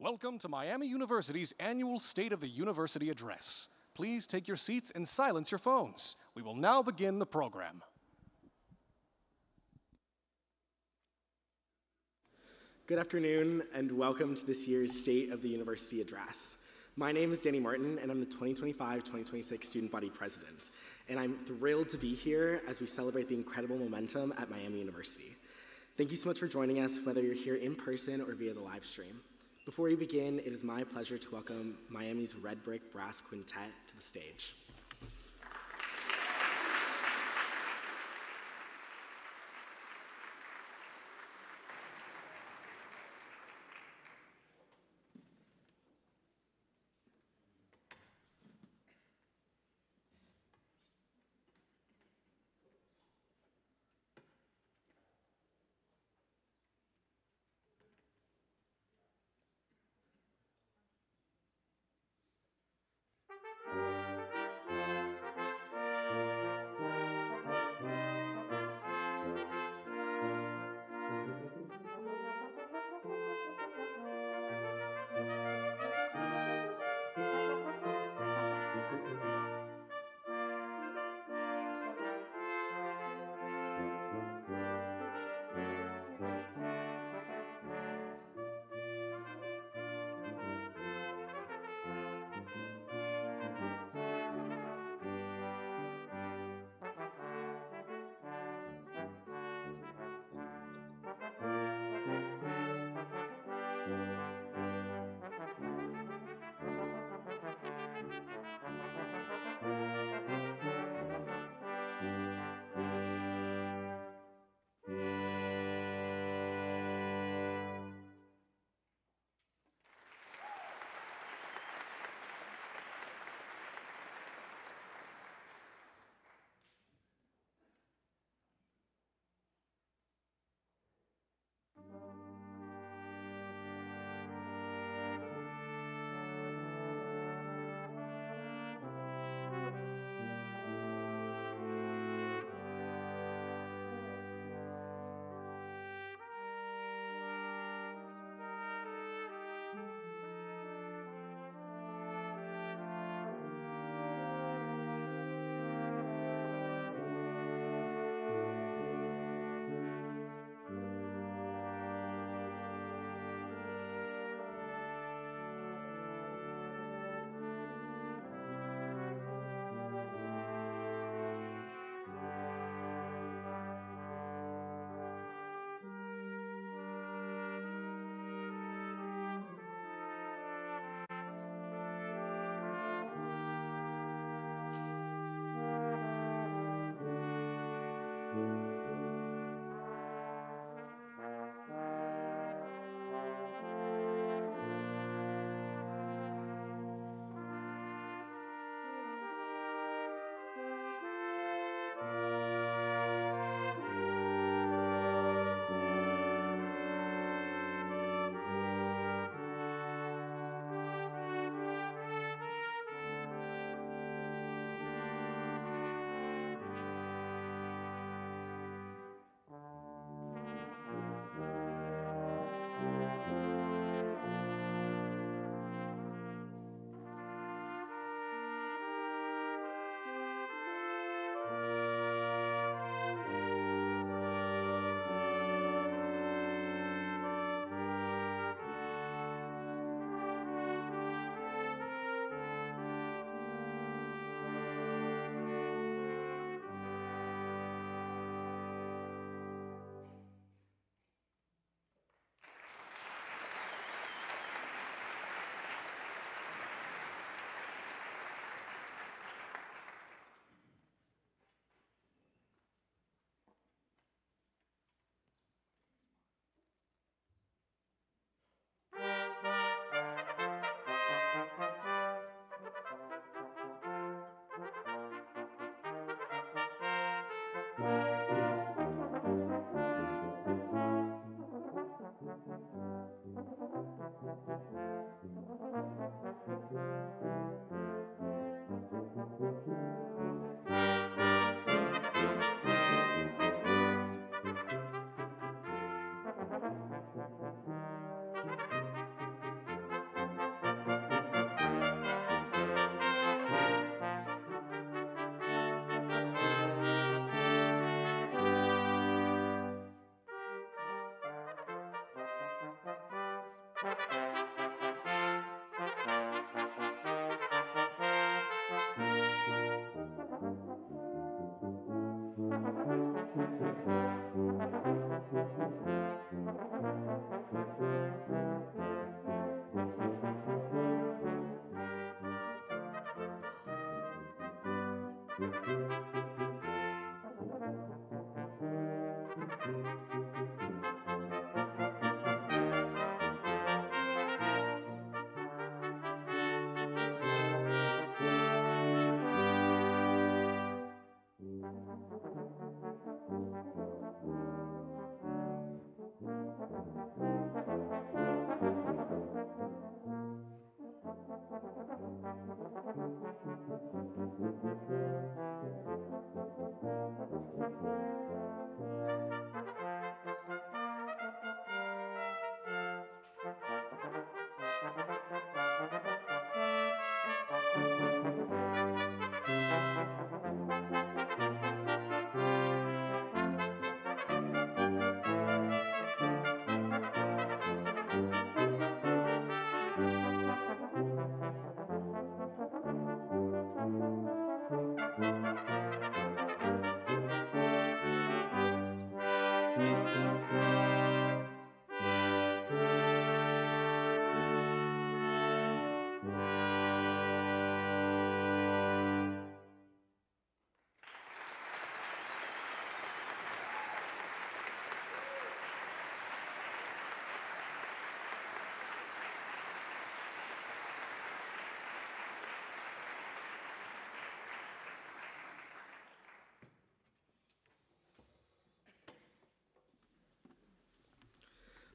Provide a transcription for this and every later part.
Welcome to Miami University's annual State of the University Address. Please take your seats and silence your phones. We will now begin the program. Good afternoon, and welcome to this year's State of the University Address. My name is Danny Martin, and I'm the 2025-2026 Student Body President. And I'm thrilled to be here as we celebrate the incredible momentum at Miami University. Thank you so much for joining us, whether you're here in person or via the live stream. Before we begin, it is my pleasure to welcome Miami's Red Brick Brass Quintet to the stage.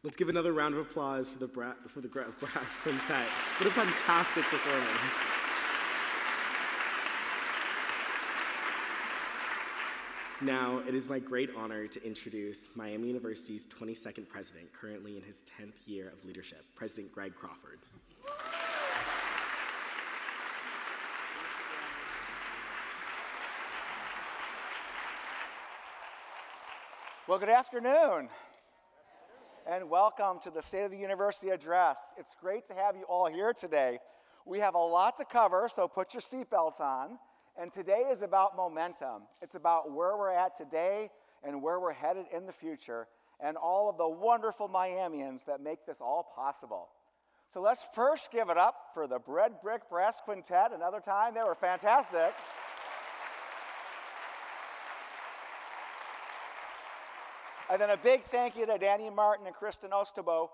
Let's give another round of applause for the Brass Quintet. What a fantastic performance. Now, it is my great honor to introduce Miami University's 22nd president, currently in his 10th year of leadership, President Greg Crawford. Well, good afternoon, and welcome to the State of the University Address. It's great to have you all here today. We have a lot to cover, so put your seatbelts on. And today is about momentum. It's about where we're at today and where we're headed in the future, and all of the wonderful Miamians that make this all possible. So let's first give it up for the Bread Brick Brass Quintet. Another time, they were fantastic. And then a big thank you to Danny Martin and Kristen Ostabo,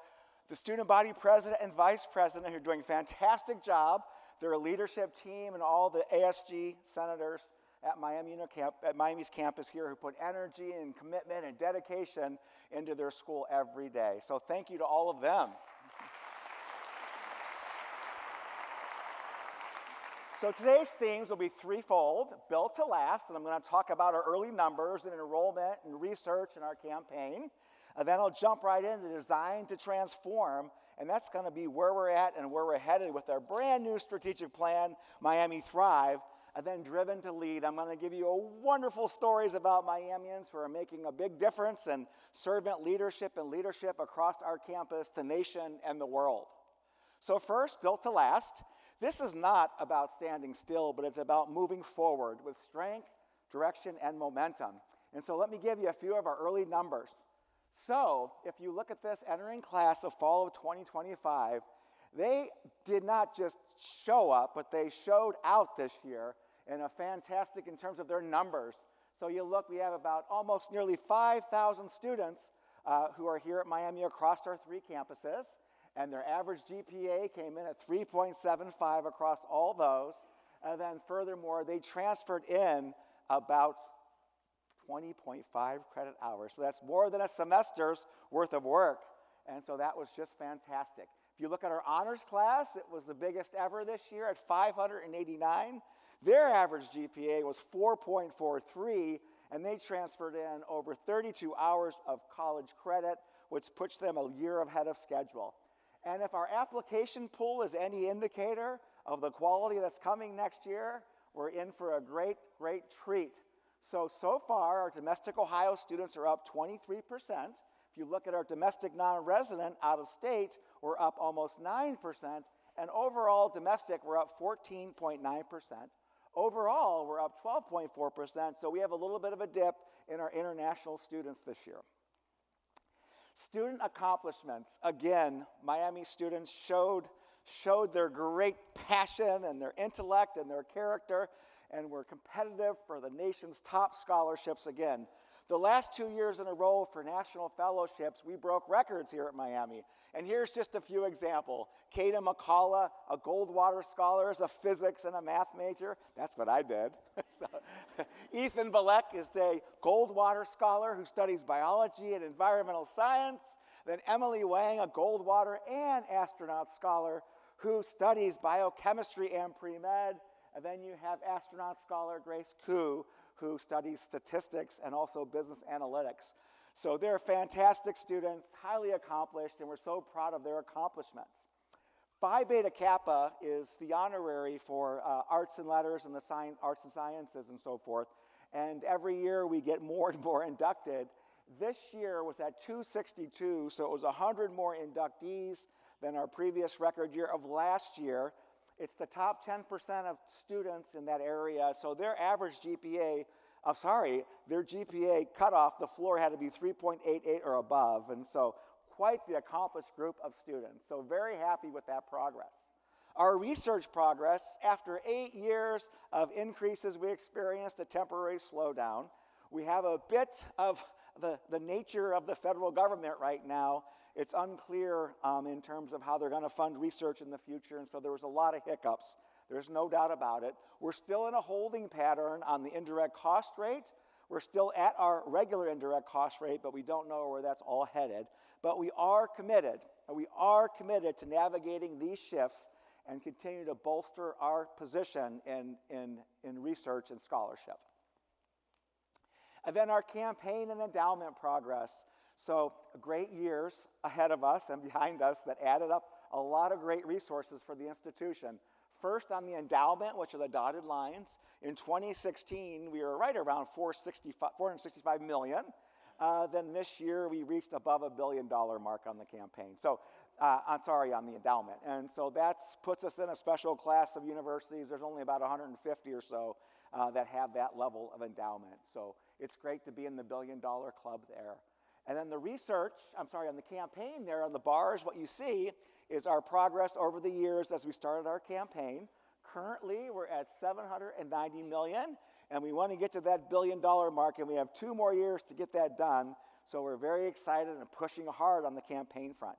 the student body president and vice president, who are doing a fantastic job. They're a leadership team, and all the ASG senators at Miami's campus here who put energy and commitment and dedication into their school every day. So thank you to all of them. So today's themes will be threefold: built to last, and I'm going to talk about our early numbers and enrollment and research in our campaign. And then I'll jump right into design to transform, and that's going to be where we're at and where we're headed with our brand new strategic plan, Miami Thrive. And then driven to lead, I'm going to give you wonderful stories about Miamians who are making a big difference in servant leadership and leadership across our campus, the nation, and the world. So first, built to last. This is not about standing still, but it's about moving forward with strength, direction, and momentum. And so let me give you a few of our early numbers. So if you look at this entering class of fall of 2025, they did not just show up, but they showed out this year in a fantastic in terms of their numbers. So you look, we have about almost nearly 5,000 students who are here at Miami across our three campuses. And their average GPA came in at 3.75 across all those. And then furthermore, they transferred in about 20.5 credit hours. So that's more than a semester's worth of work. And so that was just fantastic. If you look at our honors class, it was the biggest ever this year at 589. Their average GPA was 4.43, and they transferred in over 32 hours of college credit, which puts them a year ahead of schedule. And if our application pool is any indicator of the quality that's coming next year, we're in for a great, great treat. So far, our domestic Ohio students are up 23%. If you look at our domestic non-resident out of state, we're up almost 9%. And overall domestic, we're up 14.9%. Overall, we're up 12.4%. So we have a little bit of a dip in our international students this year. Student accomplishments. Again, Miami students showed their great passion and their intellect and their character and we're competitive for the nation's top scholarships again. The last 2 years in a row for national fellowships, we broke records here at Miami. And here's just a few examples. Kada McCullough, a Goldwater Scholar, is a physics and a math major. That's what I did. So, Ethan Balek is a Goldwater Scholar who studies biology and environmental science. Then Emily Wang, a Goldwater and astronaut scholar who studies biochemistry and pre-med. And then you have astronaut scholar Grace Koo, who studies statistics and also business analytics. So they're fantastic students, highly accomplished, and we're so proud of their accomplishments. Phi Beta Kappa is the honorary for arts and letters and the arts and sciences and so forth. And every year we get more and more inducted. This year was at 262, so it was 100 more inductees than our previous record year of last year. It's the top 10% of students in that area, so their average GPA, their GPA cutoff, the floor had to be 3.88 or above, and so quite the accomplished group of students. So very happy with that progress. Our research progress, after 8 years of increases, we experienced a temporary slowdown. We have a bit of the nature of the federal government right now. It's unclear in terms of how they're going to fund research in the future, and so there was a lot of hiccups. There's no doubt about it. We're still in a holding pattern on the indirect cost rate. We're still at our regular indirect cost rate, but we don't know where that's all headed. But we are committed to navigating these shifts and continue to bolster our position in research and scholarship. And then our campaign and endowment progress. So great years ahead of us and behind us that added up a lot of great resources for the institution. First on the endowment, which are the dotted lines. In 2016, we were right around $465 million. Then this year, we reached above $1 billion mark on the campaign. So, on the endowment. And so that puts us in a special class of universities. There's only about 150 or so that have that level of endowment. So it's great to be in the $1 billion club there. And then the on the campaign there on the bars, what you see is our progress over the years as we started our campaign. Currently, we're at $790 million, and we want to get to that $1 billion mark, and we have 2 more years to get that done. So we're very excited and pushing hard on the campaign front.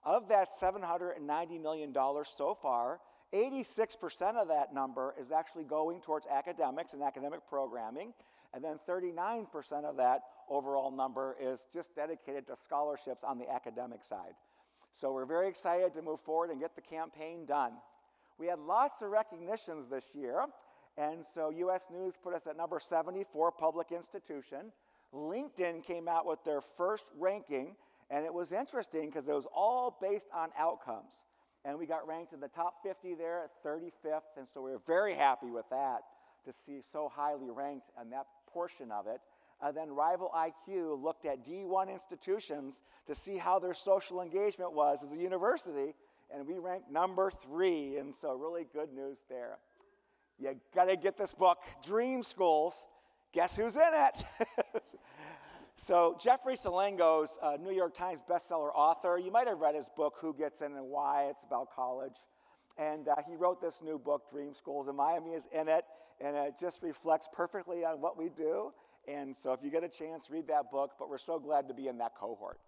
Of that $790 million so far, 86% of that number is actually going towards academics and academic programming, and then 39% of that overall number is just dedicated to scholarships on the academic side. So we're very excited to move forward and get the campaign done. We had lots of recognitions this year, and so U.S. News put us at number 74 public institution. LinkedIn came out with their first ranking, and it was interesting because it was all based on outcomes. And we got ranked in the top 50 there at 35th, and so we were very happy with that to see so highly ranked on that portion of it. Then Rival IQ looked at D1 institutions to see how their social engagement was as a university, and we ranked number 3, and so really good news there. You gotta get this book, Dream Schools. Guess who's in it? So Jeffrey Salengo's a New York Times bestseller author. You might have read his book, Who Gets In and Why. It's about college. And he wrote this new book, Dream Schools, and Miami is in it, and it just reflects perfectly on what we do. And so if you get a chance, read that book, but we're so glad to be in that cohort.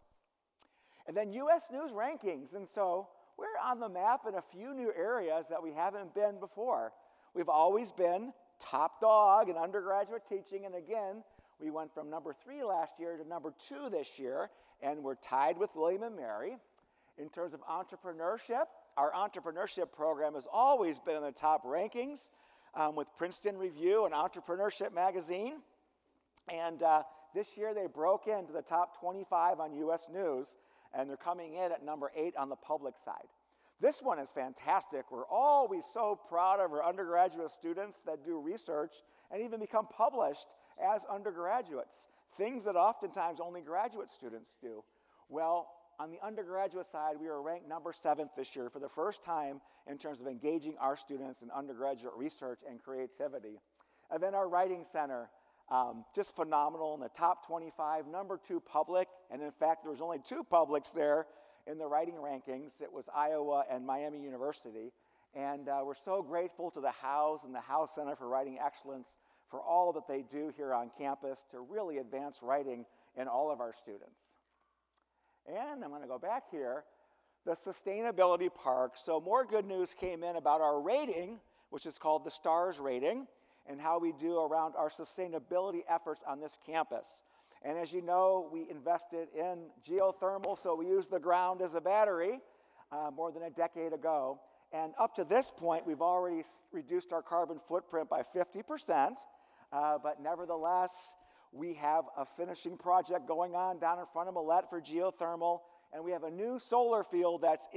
And then U.S. News rankings, and so we're on the map in a few new areas that we haven't been before. We've always been top dog in undergraduate teaching, and again, we went from number 3 last year to number 2 this year, and we're tied with William & Mary. In terms of entrepreneurship, our entrepreneurship program has always been in the top rankings with Princeton Review and Entrepreneurship Magazine. And this year they broke into the top 25 on U.S. News, and they're coming in at number 8 on the public side. This one is fantastic. We're always so proud of our undergraduate students that do research and even become published as undergraduates, things that oftentimes only graduate students do. Well, on the undergraduate side, we were ranked number 7th this year for the first time in terms of engaging our students in undergraduate research and creativity. And then our Writing Center, just phenomenal in the top 25, number 2 public, and in fact, there was only 2 publics there in the writing rankings. It was Iowa and Miami University. And we're so grateful to the House and the House Center for Writing Excellence for all that they do here on campus to really advance writing in all of our students. And I'm going to go back here. The Sustainability Park. So more good news came in about our rating, which is called the STARS rating, and how we do around our sustainability efforts on this campus. And as you know, we invested in geothermal, so we use the ground as a battery more than a decade ago. And up to this point, we've already reduced our carbon footprint by 50%, but nevertheless, we have a finishing project going on down in front of Millette for geothermal, and we have a new solar field that's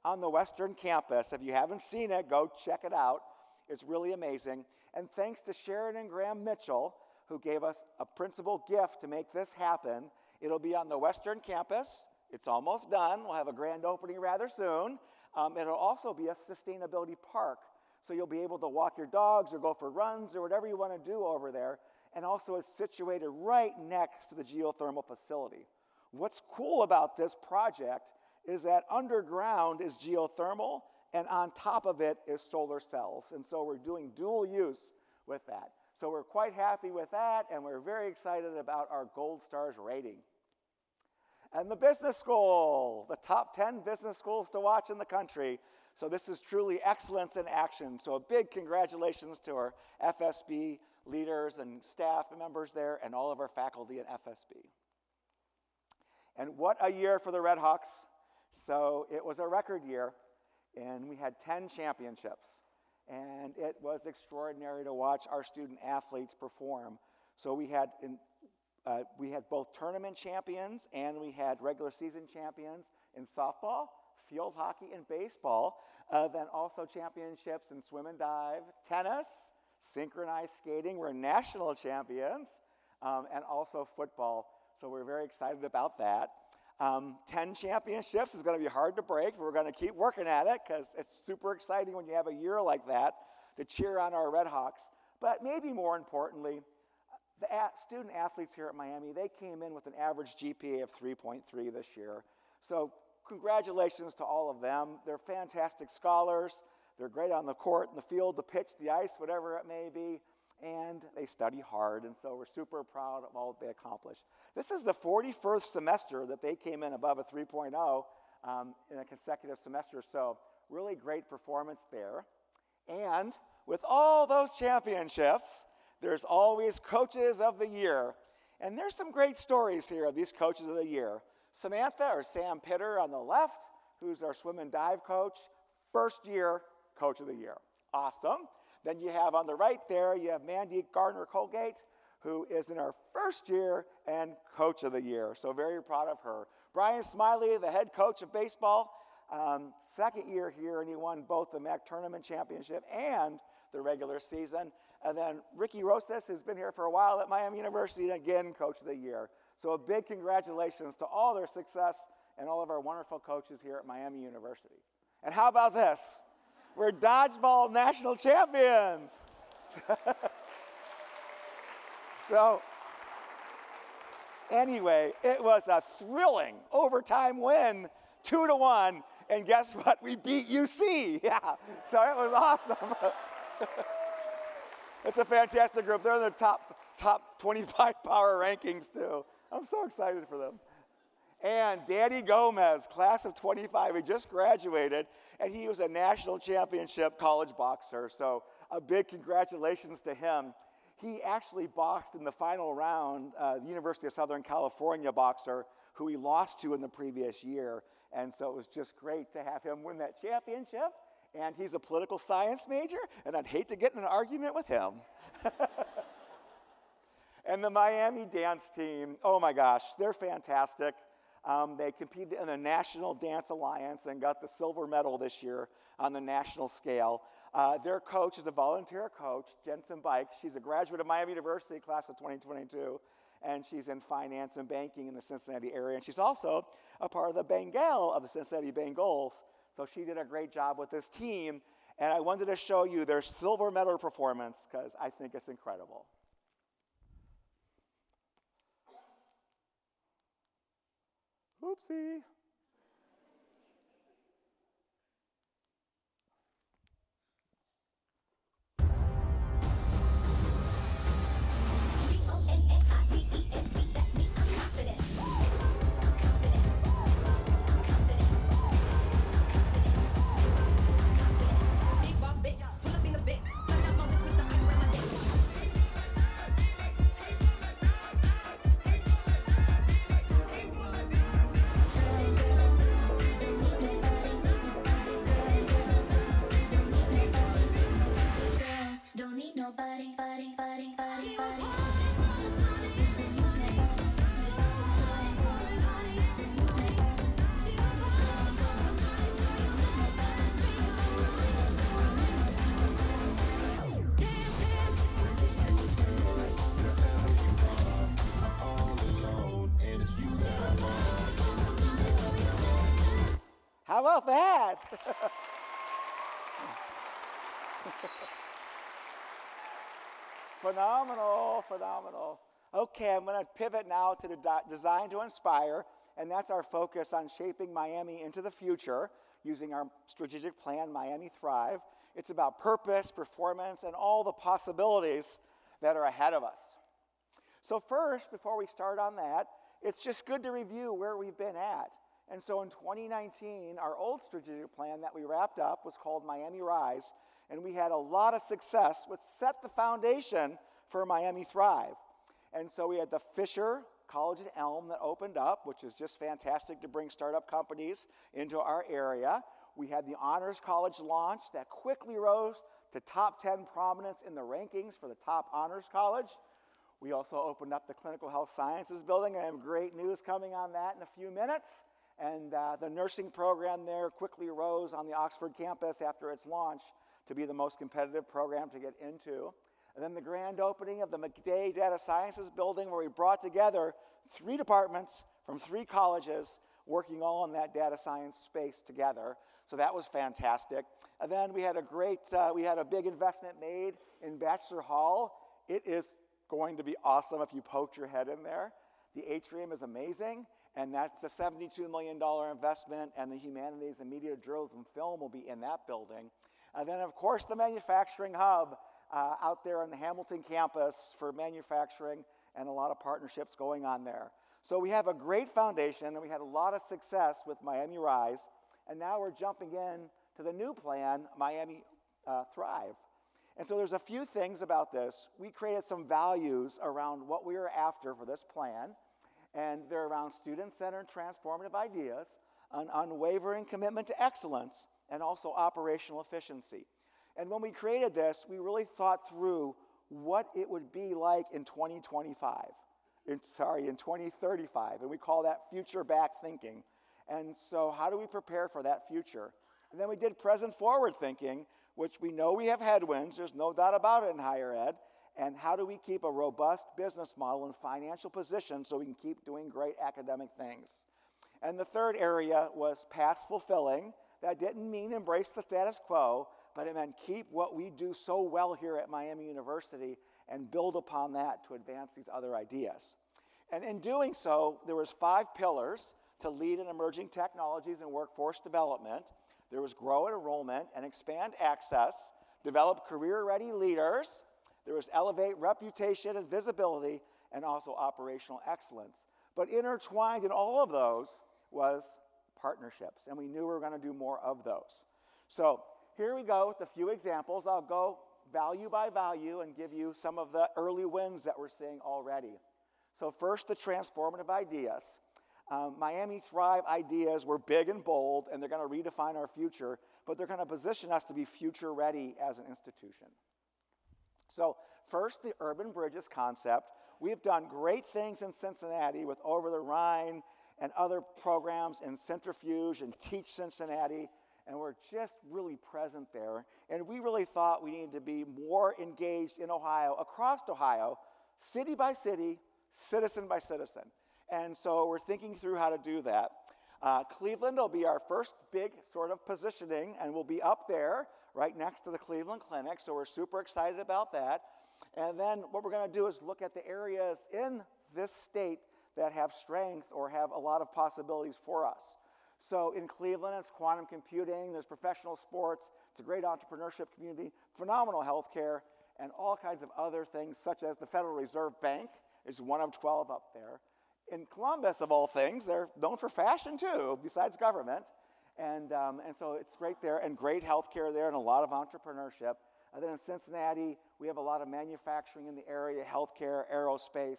on the Western campus. If you haven't seen it, go check it out. It's really amazing. And thanks to Sharon and Graham Mitchell, who gave us a principal gift to make this happen, it'll be on the Western campus. It's almost done. We'll have a grand opening rather soon. It'll also be a sustainability park. So you'll be able to walk your dogs or go for runs or whatever you want to do over there. And also it's situated right next to the geothermal facility. What's cool about this project is that underground is geothermal and on top of it is solar cells. And so we're doing dual use with that. So we're quite happy with that, and we're very excited about our Gold Stars rating. And the business school, the top 10 business schools to watch in the country. So this is truly excellence in action. So a big congratulations to our FSB leaders and staff members there and all of our faculty at FSB. And what a year for the Red Hawks. So it was a record year, and we had 10 championships. And it was extraordinary to watch our student athletes perform. So we had both tournament champions and we had regular season champions in softball, field hockey, and baseball. Then also championships in swim and dive, tennis, synchronized skating. We're national champions, and also football. So we're very excited about that. 10 championships is going to be hard to break. We're going to keep working at it because it's super exciting when you have a year like that to cheer on our Red Hawks. But maybe more importantly, the student athletes here at Miami, they came in with an average GPA of 3.3 this year. So congratulations to all of them. They're fantastic scholars. They're great on the court, in the field, the pitch, the ice, whatever it may be. And they study hard, and so we're super proud of all that they accomplished. This is the 41st semester that they came in above a 3.0 in a consecutive semester, so really great performance there. And with all those championships, there's always Coaches of the Year. And there's some great stories here of these Coaches of the Year. Samantha, or Sam Pitter on the left, who's our swim and dive coach, first year Coach of the Year. Awesome. Then you have on the right there, you have Mandy Gardner-Colgate, who is in her first year and Coach of the Year. So very proud of her. Brian Smiley, the head coach of baseball, second year here, and he won both the MAC Tournament Championship and the regular season. And then Ricky Rosas, who's been here for a while at Miami University, and again, Coach of the Year. So a big congratulations to all their success and all of our wonderful coaches here at Miami University. And how about this? We're dodgeball national champions. So anyway, it was a thrilling overtime win, 2-1, and guess what? We beat UC. Yeah, so it was awesome. It's a fantastic group. They're in the top 25 power rankings too. I'm so excited for them. And Danny Gomez, class of 25, he just graduated, and he was a national championship college boxer. So a big congratulations to him. He actually boxed in the final round, the University of Southern California boxer, who he lost to in the previous year. And so it was just great to have him win that championship. And he's a political science major, and I'd hate to get in an argument with him. And the Miami dance team, oh my gosh, they're fantastic. They competed in the National Dance Alliance and got the silver medal this year on the national scale. Their coach is a volunteer coach, Jensen Bikes. She's a graduate of Miami University, class of 2022, and she's in finance and banking in the Cincinnati area. And she's also a part of the Bengal of the Cincinnati Bengals. So she did a great job with this team. And I wanted to show you their silver medal performance because I think it's incredible. Oopsie. nobody, body, body, body, body. How about that? Phenomenal, phenomenal. Okay, I'm going to pivot now to the Design to Inspire, and that's our focus on shaping Miami into the future using our strategic plan, Miami Thrive. It's about purpose, performance, and all the possibilities that are ahead of us. So first, before we start on that, it's just good to review where we've been at. And so in 2019, our old strategic plan that we wrapped up was called Miami Rise, and we had a lot of success, which set the foundation for Miami Thrive. And so we had the Fisher College at Elm that opened up, which is just fantastic to bring startup companies into our area. We had the Honors College launch that quickly rose to top 10 prominence in the rankings for the top Honors College. We also opened up the Clinical Health Sciences building, and I have great news coming on that in a few minutes. And the nursing program there quickly rose on the Oxford campus after its launch to be the most competitive program to get into. And then the grand opening of the McDay Data Sciences building, where we brought together 3 departments from 3 colleges working all in that data science space together. So that was fantastic. And then we had a big investment made in Bachelor Hall. It is going to be awesome if you poked your head in there. The atrium is amazing. And that's a $72 million investment, and the humanities and media, journalism, film will be in that building. And then, of course, the manufacturing hub out there on the Hamilton campus for manufacturing, and a lot of partnerships going on there. So we have a great foundation, and we had a lot of success with Miami Rise, and now we're jumping in to the new plan, Miami Thrive. And so there's a few things about this. We created some values around what we were after for this plan. And they're around student-centered transformative ideas, an unwavering commitment to excellence, and also operational efficiency. And when we created this, we really thought through what it would be like in 2035, in 2035, and we call that future-back thinking. And so how do we prepare for that future? And then we did present-forward thinking, which we know we have headwinds, there's no doubt about it in higher ed, and how do we keep a robust business model and financial position so we can keep doing great academic things? And the third area was past fulfilling. That didn't mean embrace the status quo, but it meant keep what we do so well here at Miami University and build upon that to advance these other ideas. And in doing so, there was 5 pillars to lead in emerging technologies and workforce development. There was grow enrollment and expand access, develop career-ready leaders. There was elevate reputation and visibility, and also operational excellence. But intertwined in all of those was partnerships, and we knew we were going to do more of those. So here we go with a few examples. I'll go value by value and give you some of the early wins that we're seeing already. So first, the transformative ideas. Miami Thrive ideas were big and bold, and they're going to redefine our future, but they're going to position us to be future ready as an institution. So first, the Urban Bridges concept. We've done great things in Cincinnati with Over the Rhine and other programs in Centrifuge and Teach Cincinnati, and we're just really present there. And we really thought we needed to be more engaged in Ohio, across Ohio, city by city, citizen by citizen. And so we're thinking through how to do that. Cleveland will be our first big sort of positioning, and we'll be up there right next to the Cleveland Clinic, so we're super excited about that. And then what we're going to do is look at the areas in this state that have strength or have a lot of possibilities for us. So in Cleveland, it's quantum computing, there's professional sports, it's a great entrepreneurship community, phenomenal healthcare, and all kinds of other things, such as the Federal Reserve Bank is one of 12 up there. In Columbus, of all things, they're known for fashion too, besides government. And so it's great there, and great healthcare there, and a lot of entrepreneurship. And then in Cincinnati, we have a lot of manufacturing in the area, healthcare, aerospace,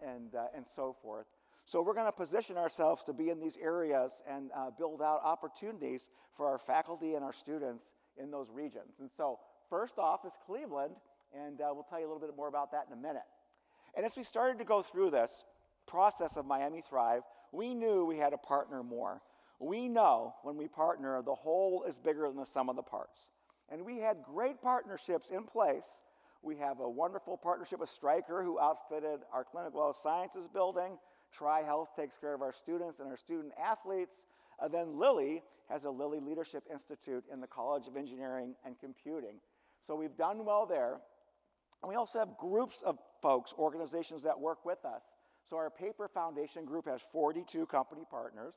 and so forth. So we're going to position ourselves to be in these areas and build out opportunities for our faculty and our students in those regions. And so first off is Cleveland. and we'll tell you a little bit more about that in a minute. And as we started to go through this process of Miami Thrive, we knew we had to partner more. We know when we partner, the whole is bigger than the sum of the parts. And we had great partnerships in place. We have a wonderful partnership with Stryker, who outfitted our clinical health sciences building. Tri-Health takes care of our students and our student athletes. Then Lilly has a Lilly Leadership Institute in the College of Engineering and Computing. So we've done well there. And we also have groups of folks, organizations that work with us. So our Paper Foundation group has 42 company partners.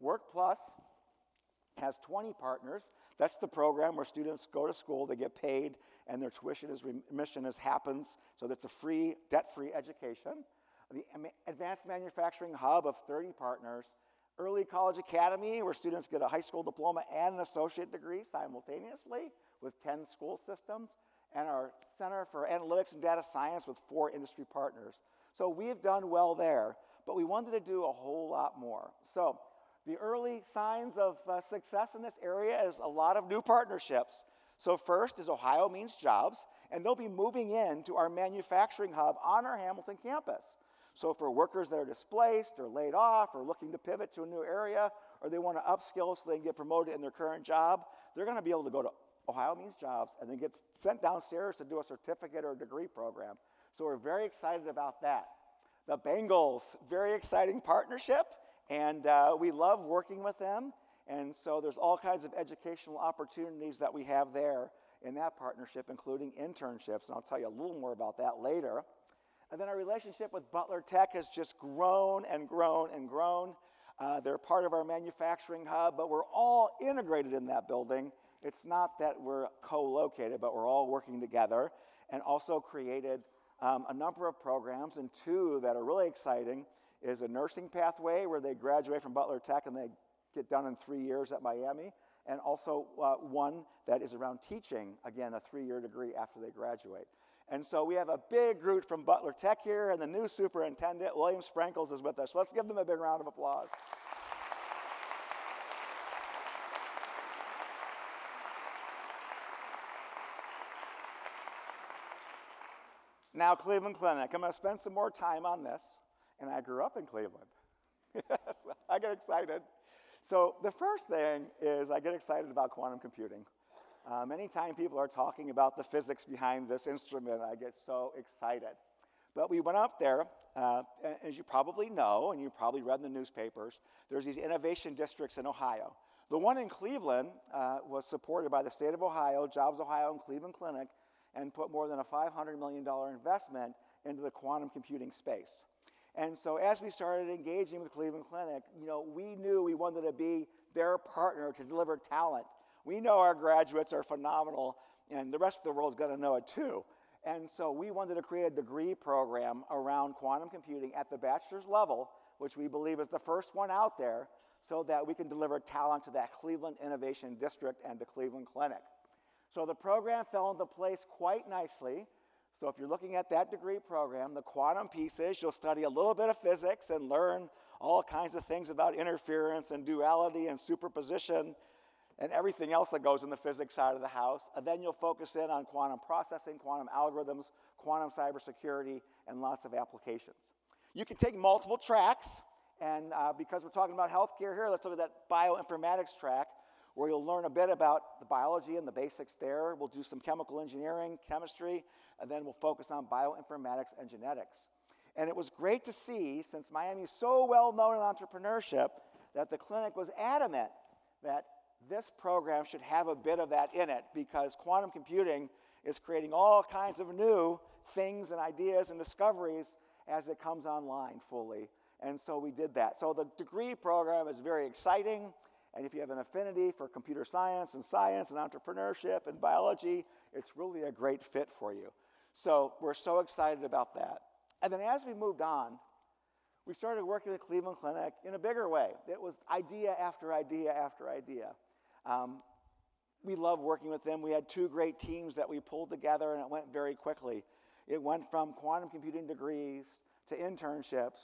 WorkPlus has 20 partners. That's the program where students go to school, they get paid, and their tuition is remission happens, so that's a free, debt-free education. The Advanced Manufacturing Hub of 30 partners. Early College Academy, where students get a high school diploma and an associate degree simultaneously with 10 school systems. And our Center for Analytics and Data Science with 4 industry partners. So we've done well there, but we wanted to do a whole lot more. So the early signs of success in this area is a lot of new partnerships. So first is Ohio Means Jobs, and they'll be moving into our manufacturing hub on our Hamilton campus. So for workers that are displaced or laid off or looking to pivot to a new area, or they want to upskill so they can get promoted in their current job, they're going to be able to go to Ohio Means Jobs and then get sent downstairs to do a certificate or a degree program. So we're very excited about that. The Bengals, very exciting partnership, and we love working with them. And so there's all kinds of educational opportunities that we have there in that partnership, including internships, and I'll tell you a little more about that later. And then our relationship with Butler Tech has just grown and grown and grown. They're part of our manufacturing hub, but we're all integrated in that building. It's not that we're co-located, but we're all working together, and also created a number of programs, and 2 that are really exciting is a nursing pathway where they graduate from Butler Tech and they get done in 3 years at Miami, and also one that is around teaching, again, a 3-year degree after they graduate. And so we have a big group from Butler Tech here, and the new superintendent, William Sprankles, is with us. Let's give them a big round of applause. Now, Cleveland Clinic. I'm going to spend some more time on this, and I grew up in Cleveland. Yes, I get excited. So the first thing is I get excited about quantum computing. Anytime people are talking about the physics behind this instrument, I get so excited. But we went up there, as you probably know, and you probably read in the newspapers, there's these innovation districts in Ohio. The one in Cleveland was supported by the state of Ohio, Jobs Ohio, and Cleveland Clinic, and put more than a $500 million investment into the quantum computing space. And so as we started engaging with Cleveland Clinic, we knew we wanted to be their partner to deliver talent. We know our graduates are phenomenal, and the rest of the world's going to know it too. And so we wanted to create a degree program around quantum computing at the bachelor's level, which we believe is the first one out there, so that we can deliver talent to that Cleveland Innovation District and to Cleveland Clinic. So the program fell into place quite nicely. So if you're looking at that degree program, the quantum pieces, you'll study a little bit of physics and learn all kinds of things about interference and duality and superposition and everything else that goes in the physics side of the house. And then you'll focus in on quantum processing, quantum algorithms, quantum cybersecurity, and lots of applications. You can take multiple tracks, and because we're talking about healthcare here, let's look at that bioinformatics track, where you'll learn a bit about the biology and the basics there. We'll do some chemical engineering, chemistry, and then we'll focus on bioinformatics and genetics. And it was great to see, since Miami is so well known in entrepreneurship, that the clinic was adamant that this program should have a bit of that in it, because quantum computing is creating all kinds of new things and ideas and discoveries as it comes online fully. And so we did that. So the degree program is very exciting. And if you have an affinity for computer science and entrepreneurship and biology, it's really a great fit for you. So we're so excited about that. And then as we moved on, we started working with Cleveland Clinic in a bigger way. It was idea after idea after idea. We love working with them. We had 2 great teams that we pulled together, and it went very quickly. It went from quantum computing degrees to internships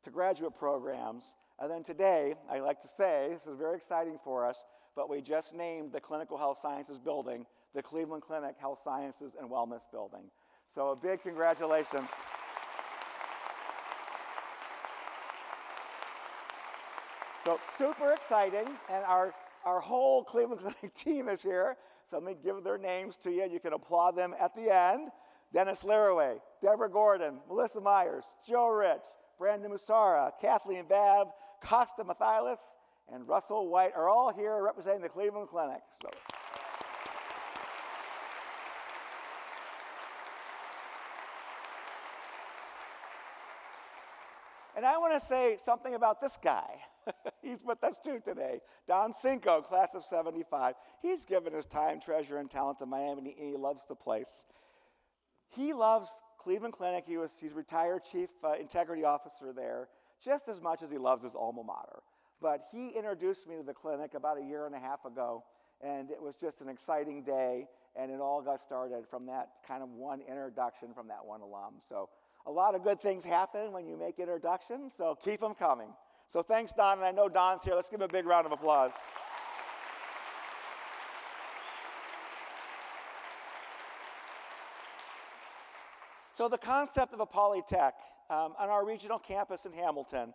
to graduate programs. And then today, I like to say, this is very exciting for us, but we just named the Clinical Health Sciences building the Cleveland Clinic Health Sciences and Wellness Building. So a big congratulations. So super exciting, and our whole Cleveland Clinic team is here. So let me give their names to you. You can applaud them at the end. Dennis Laraway, Deborah Gordon, Melissa Myers, Joe Rich, Brandon Musara, Kathleen Babb, Costa Mathias, and Russell White are all here representing the Cleveland Clinic. So. And I want to say something about this guy. He's with us too today. Don Cinco, class of 75. He's given his time, treasure, and talent to Miami, and he loves the place. He loves Cleveland Clinic. He's retired chief integrity officer there, just as much as he loves his alma mater. But he introduced me to the clinic about a year and a half ago, and it was just an exciting day, and it all got started from that kind of one introduction from that one alum. So a lot of good things happen when you make introductions, so keep them coming. So thanks, Don, and I know Don's here. Let's give him a big round of applause. So the concept of a polytech on our regional campus in Hamilton,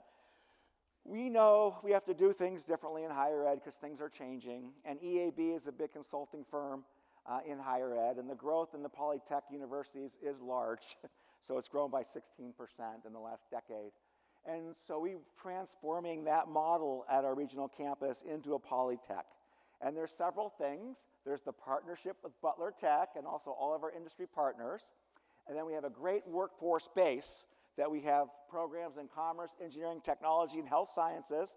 we know we have to do things differently in higher ed because things are changing, and EAB is a big consulting firm in higher ed, and the growth in the polytech universities is large. So it's grown by 16% in the last decade. And so we're transforming that model at our regional campus into a polytech. And there's several things. There's the partnership with Butler Tech and also all of our industry partners. And then we have a great workforce base that we have programs in commerce, engineering, technology, and health sciences.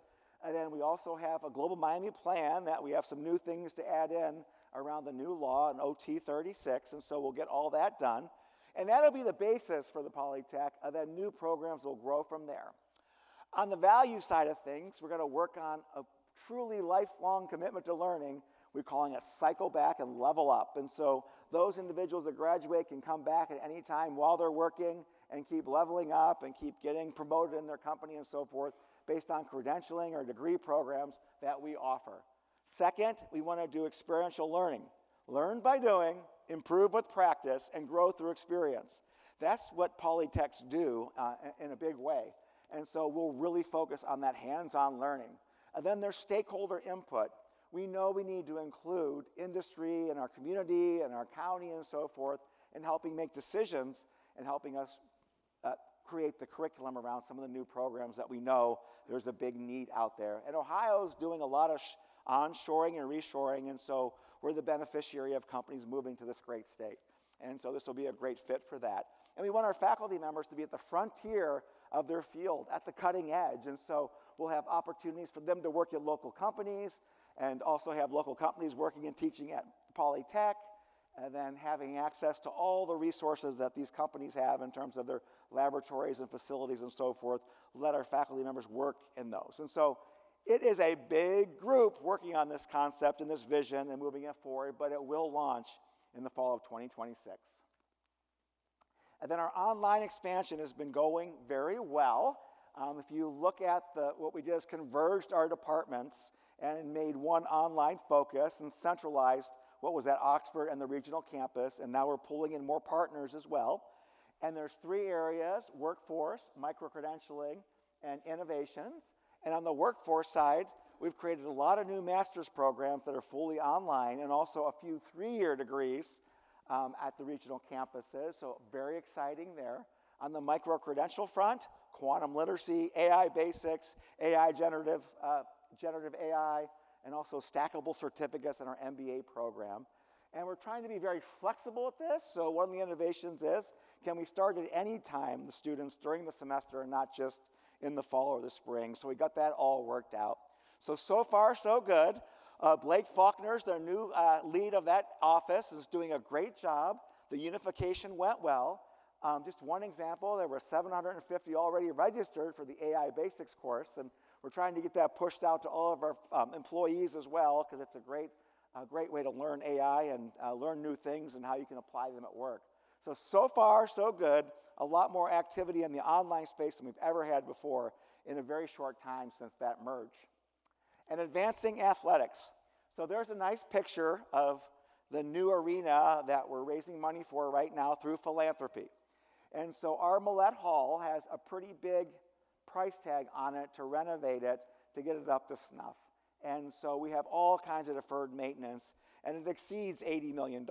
And then we also have a Global Miami plan that we have some new things to add in around the new law in OT 36. And so we'll get all that done. And that'll be the basis for the Polytech, and then new programs will grow from there. On the value side of things, we're going to work on a truly lifelong commitment to learning. We're calling it Cycle Back and Level Up. And so those individuals that graduate can come back at any time while they're working and keep leveling up and keep getting promoted in their company and so forth based on credentialing or degree programs that we offer. Second, we want to do experiential learning. Learn by doing, improve with practice, and grow through experience. That's what polytechs do in a big way. And so we'll really focus on that hands-on learning. And then there's stakeholder input. We know we need to include industry and our community and our county and so forth in helping make decisions and helping us create the curriculum around some of the new programs that we know there's a big need out there. And Ohio's doing a lot of onshoring and reshoring, and so we're the beneficiary of companies moving to this great state. And so this will be a great fit for that. And we want our faculty members to be at the frontier of their field, at the cutting edge. And so we'll have opportunities for them to work at local companies and also have local companies working and teaching at Polytech, and then having access to all the resources that these companies have in terms of their laboratories and facilities and so forth. Let our faculty members work in those. And so it is a big group working on this concept and this vision and moving it forward, but it will launch in the fall of 2026. And then our online expansion has been going very well. If you look at what we did is converged our departments and made one online focus and centralized what was at Oxford and the regional campus, and now we're pulling in more partners as well. And there's 3 areas: workforce, micro-credentialing, and innovations. And on the workforce side, we've created a lot of new master's programs that are fully online and also a few 3-year degrees at the regional campuses, so very exciting there. On the micro-credential front, quantum literacy, AI basics, AI generative AI, and also stackable certificates in our MBA program. And we're trying to be very flexible at this, so one of the innovations is, can we start at any time, the students, during the semester and not just in the fall or the spring? So we got that all worked out. So far, so good. Blake Faulkner's their new lead of that office, is doing a great job. The unification went well. Just one example, there were 750 already registered for the AI Basics course, and we're trying to get that pushed out to all of our employees as well, because it's a great way to learn AI and learn new things and how you can apply them at work. So far, so good. A lot more activity in the online space than we've ever had before in a very short time since that merge. And advancing athletics. So there's a nice picture of the new arena that we're raising money for right now through philanthropy. And so our Millett Hall has a pretty big price tag on it to renovate it, to get it up to snuff. And so we have all kinds of deferred maintenance, and it exceeds $80 million.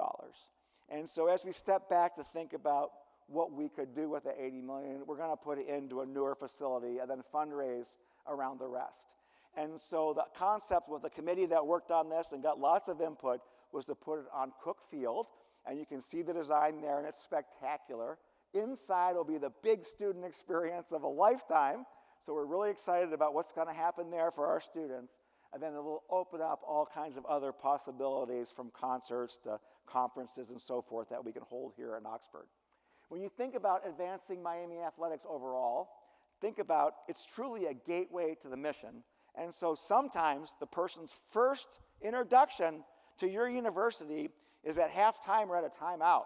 And so as we step back to think about what we could do with the $80 million, we're going to put it into a newer facility and then fundraise around the rest. And so the concept with the committee that worked on this and got lots of input was to put it on Cook Field, and you can see the design there, and it's spectacular. Inside will be the big student experience of a lifetime, so we're really excited about what's going to happen there for our students. And then it will open up all kinds of other possibilities, from concerts to conferences and so forth, that we can hold here in Oxford. When you think about advancing Miami athletics overall, think about it's truly a gateway to the mission. And so sometimes the person's first introduction to your university is at halftime or at a timeout.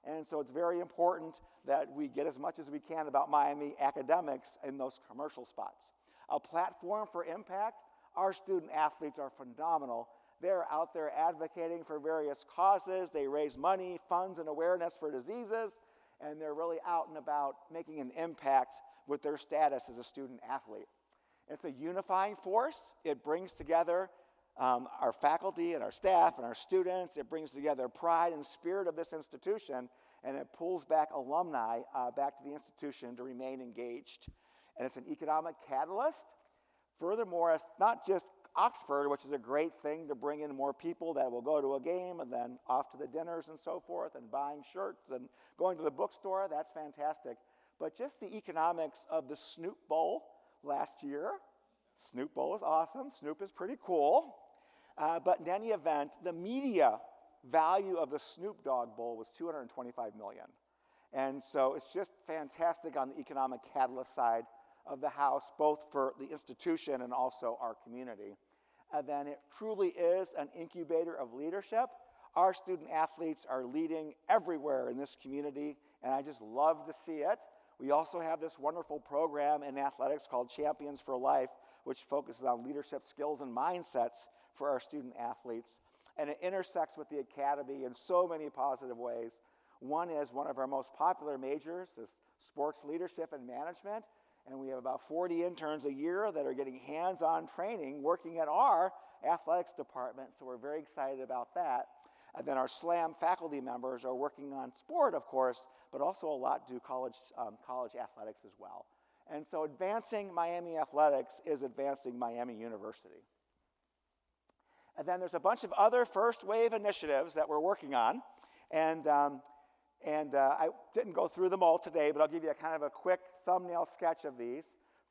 And so it's very important that we get as much as we can about Miami academics in those commercial spots. A platform for impact, our student athletes are phenomenal. They're out there advocating for various causes. They raise money, funds, and awareness for diseases, and they're really out and about making an impact with their status as a student athlete. It's a unifying force. It brings together our faculty and our staff and our students. It brings together pride and spirit of this institution, and it pulls back alumni back to the institution to remain engaged. And it's an economic catalyst. Furthermore, it's not just Oxford, which is a great thing to bring in more people that will go to a game and then off to the dinners and so forth, and buying shirts and going to the bookstore. That's fantastic. But just the economics of the Snoop Bowl last year. Snoop Bowl is awesome. Snoop is pretty cool. But in any event, the media value of the Snoop Dogg Bowl was $225 million. And so it's just fantastic on the economic catalyst side of the house, both for the institution and also our community. And then it truly is an incubator of leadership. Our student athletes are leading everywhere in this community, and I just love to see it. We also have this wonderful program in athletics called Champions for Life, which focuses on leadership skills and mindsets for our student athletes. And it intersects with the academy in so many positive ways. One is one of our most popular majors is sports leadership and management. And we have about 40 interns a year that are getting hands-on training working at our athletics department. So we're very excited about that. And then our SLAM faculty members are working on sport, of course, but also a lot do college athletics as well. And so advancing Miami athletics is advancing Miami University. And then there's a bunch of other first wave initiatives that we're working on. And I didn't go through them all today, but I'll give you a kind of a quick thumbnail sketch of these.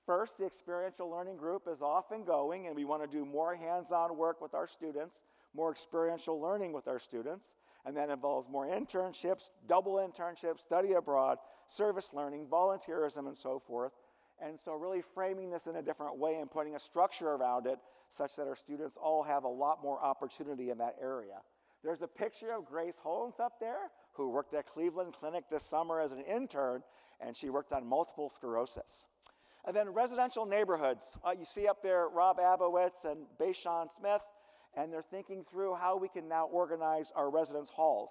First, the experiential learning group is off and going, and we want to do more hands-on work with our students, more experiential learning with our students, and that involves more internships, double internships, study abroad, service learning, volunteerism, and so forth. And so really framing this in a different way and putting a structure around it such that our students all have a lot more opportunity in that area. There's a picture of Grace Holmes up there, who worked at Cleveland Clinic this summer as an intern, and she worked on multiple sclerosis. And then residential neighborhoods. You see up there Rob Abowitz and Bayshawn Smith, and they're thinking through how we can now organize our residence halls.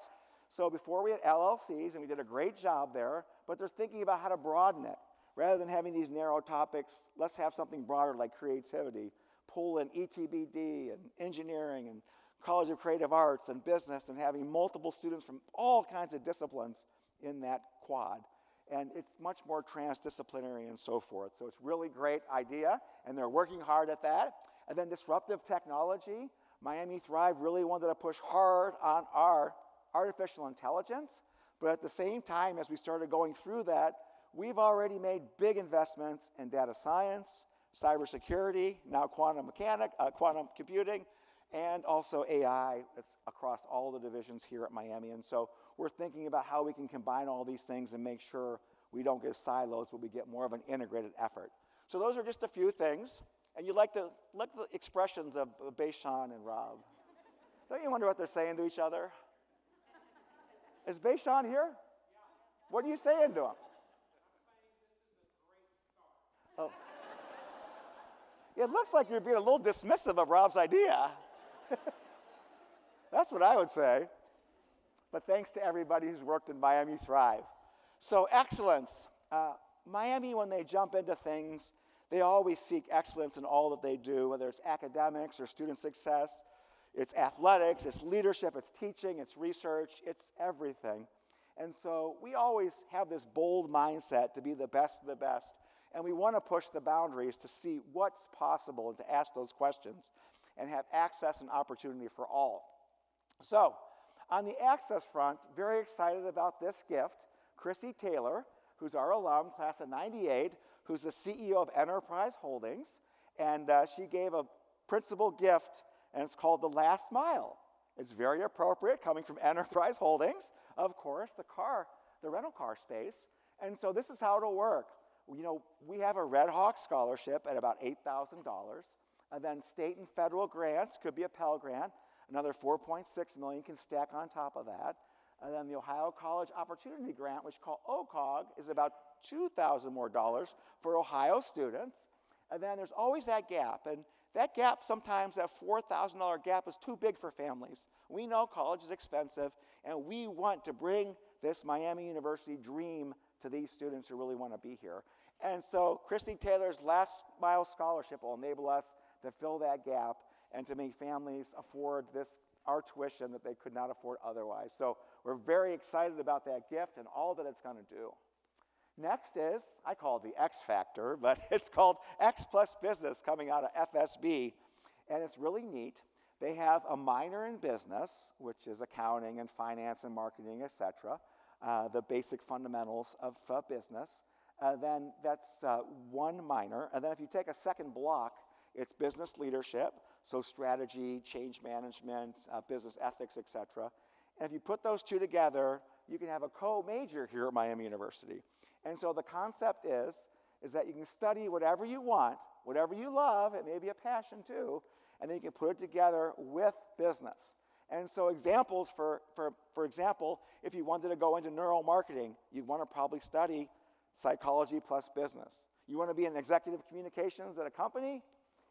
So before we had LLCs, and we did a great job there, but they're thinking about how to broaden it. Rather than having these narrow topics, let's have something broader like creativity, pull in ETBD and engineering and College of Creative Arts and business, and having multiple students from all kinds of disciplines in that quad. And it's much more transdisciplinary and so forth. So it's really great idea, and they're working hard at that. And then disruptive technology. Miami Thrive really wanted to push hard on our artificial intelligence, but at the same time, as we started going through that, we've already made big investments in data science, cybersecurity, now quantum computing, and also AI. It's across all the divisions here at Miami. And so we're thinking about how we can combine all these things and make sure we don't get silos, but we get more of an integrated effort. So those are just a few things. And you like the expressions of Bayshawn and Rob. Don't you wonder what they're saying to each other? Is Bayshawn here? What are you saying to him? Oh. It looks like you're being a little dismissive of Rob's idea. That's what I would say. but thanks to everybody who's worked in Miami Thrive. So excellence. Miami, when they jump into things, they always seek excellence in all that they do, whether it's academics or student success, it's athletics, it's leadership, it's teaching, it's research, it's everything. And so we always have this bold mindset to be the best of the best, and we want to push the boundaries to see what's possible and to ask those questions and have access and opportunity for all. So, on the access front, very excited about this gift. Chrissy Taylor, who's our alum, class of '98, who's the CEO of Enterprise Holdings, and she gave a principal gift, and it's called The Last Mile. It's very appropriate, coming from Enterprise Holdings, of course, the rental car space. And so this is how it'll work. You know, we have a Red Hawk scholarship at about $8,000, and then state and federal grants, could be a Pell Grant, another $4.6 million can stack on top of that. And then the Ohio College Opportunity Grant, which is called OCOG, is about $2,000 more for Ohio students. And then there's always that gap. And that gap, sometimes that $4,000 gap is too big for families. We know college is expensive, and we want to bring this Miami University dream to these students who really want to be here. And so Christy Taylor's Last Mile Scholarship will enable us to fill that gap and to make families afford our tuition that they could not afford otherwise. So we're very excited about that gift and all that it's going to do. Next is, I call it the X Factor, but it's called X Plus Business, coming out of FSB, and it's really neat. They have a minor in business, which is accounting and finance and marketing, etc., the basic fundamentals of business. Then that's one minor, and then if you take a second block, it's business leadership, so strategy, change management, business ethics, etc. And if you put those two together, you can have a co-major here at Miami University. And so the concept is that you can study whatever you want, whatever you love, it may be a passion too, and then you can put it together with business. And so examples, for example, if you wanted to go into neuromarketing, you'd want to probably study psychology plus business. You want to be in executive communications at a company?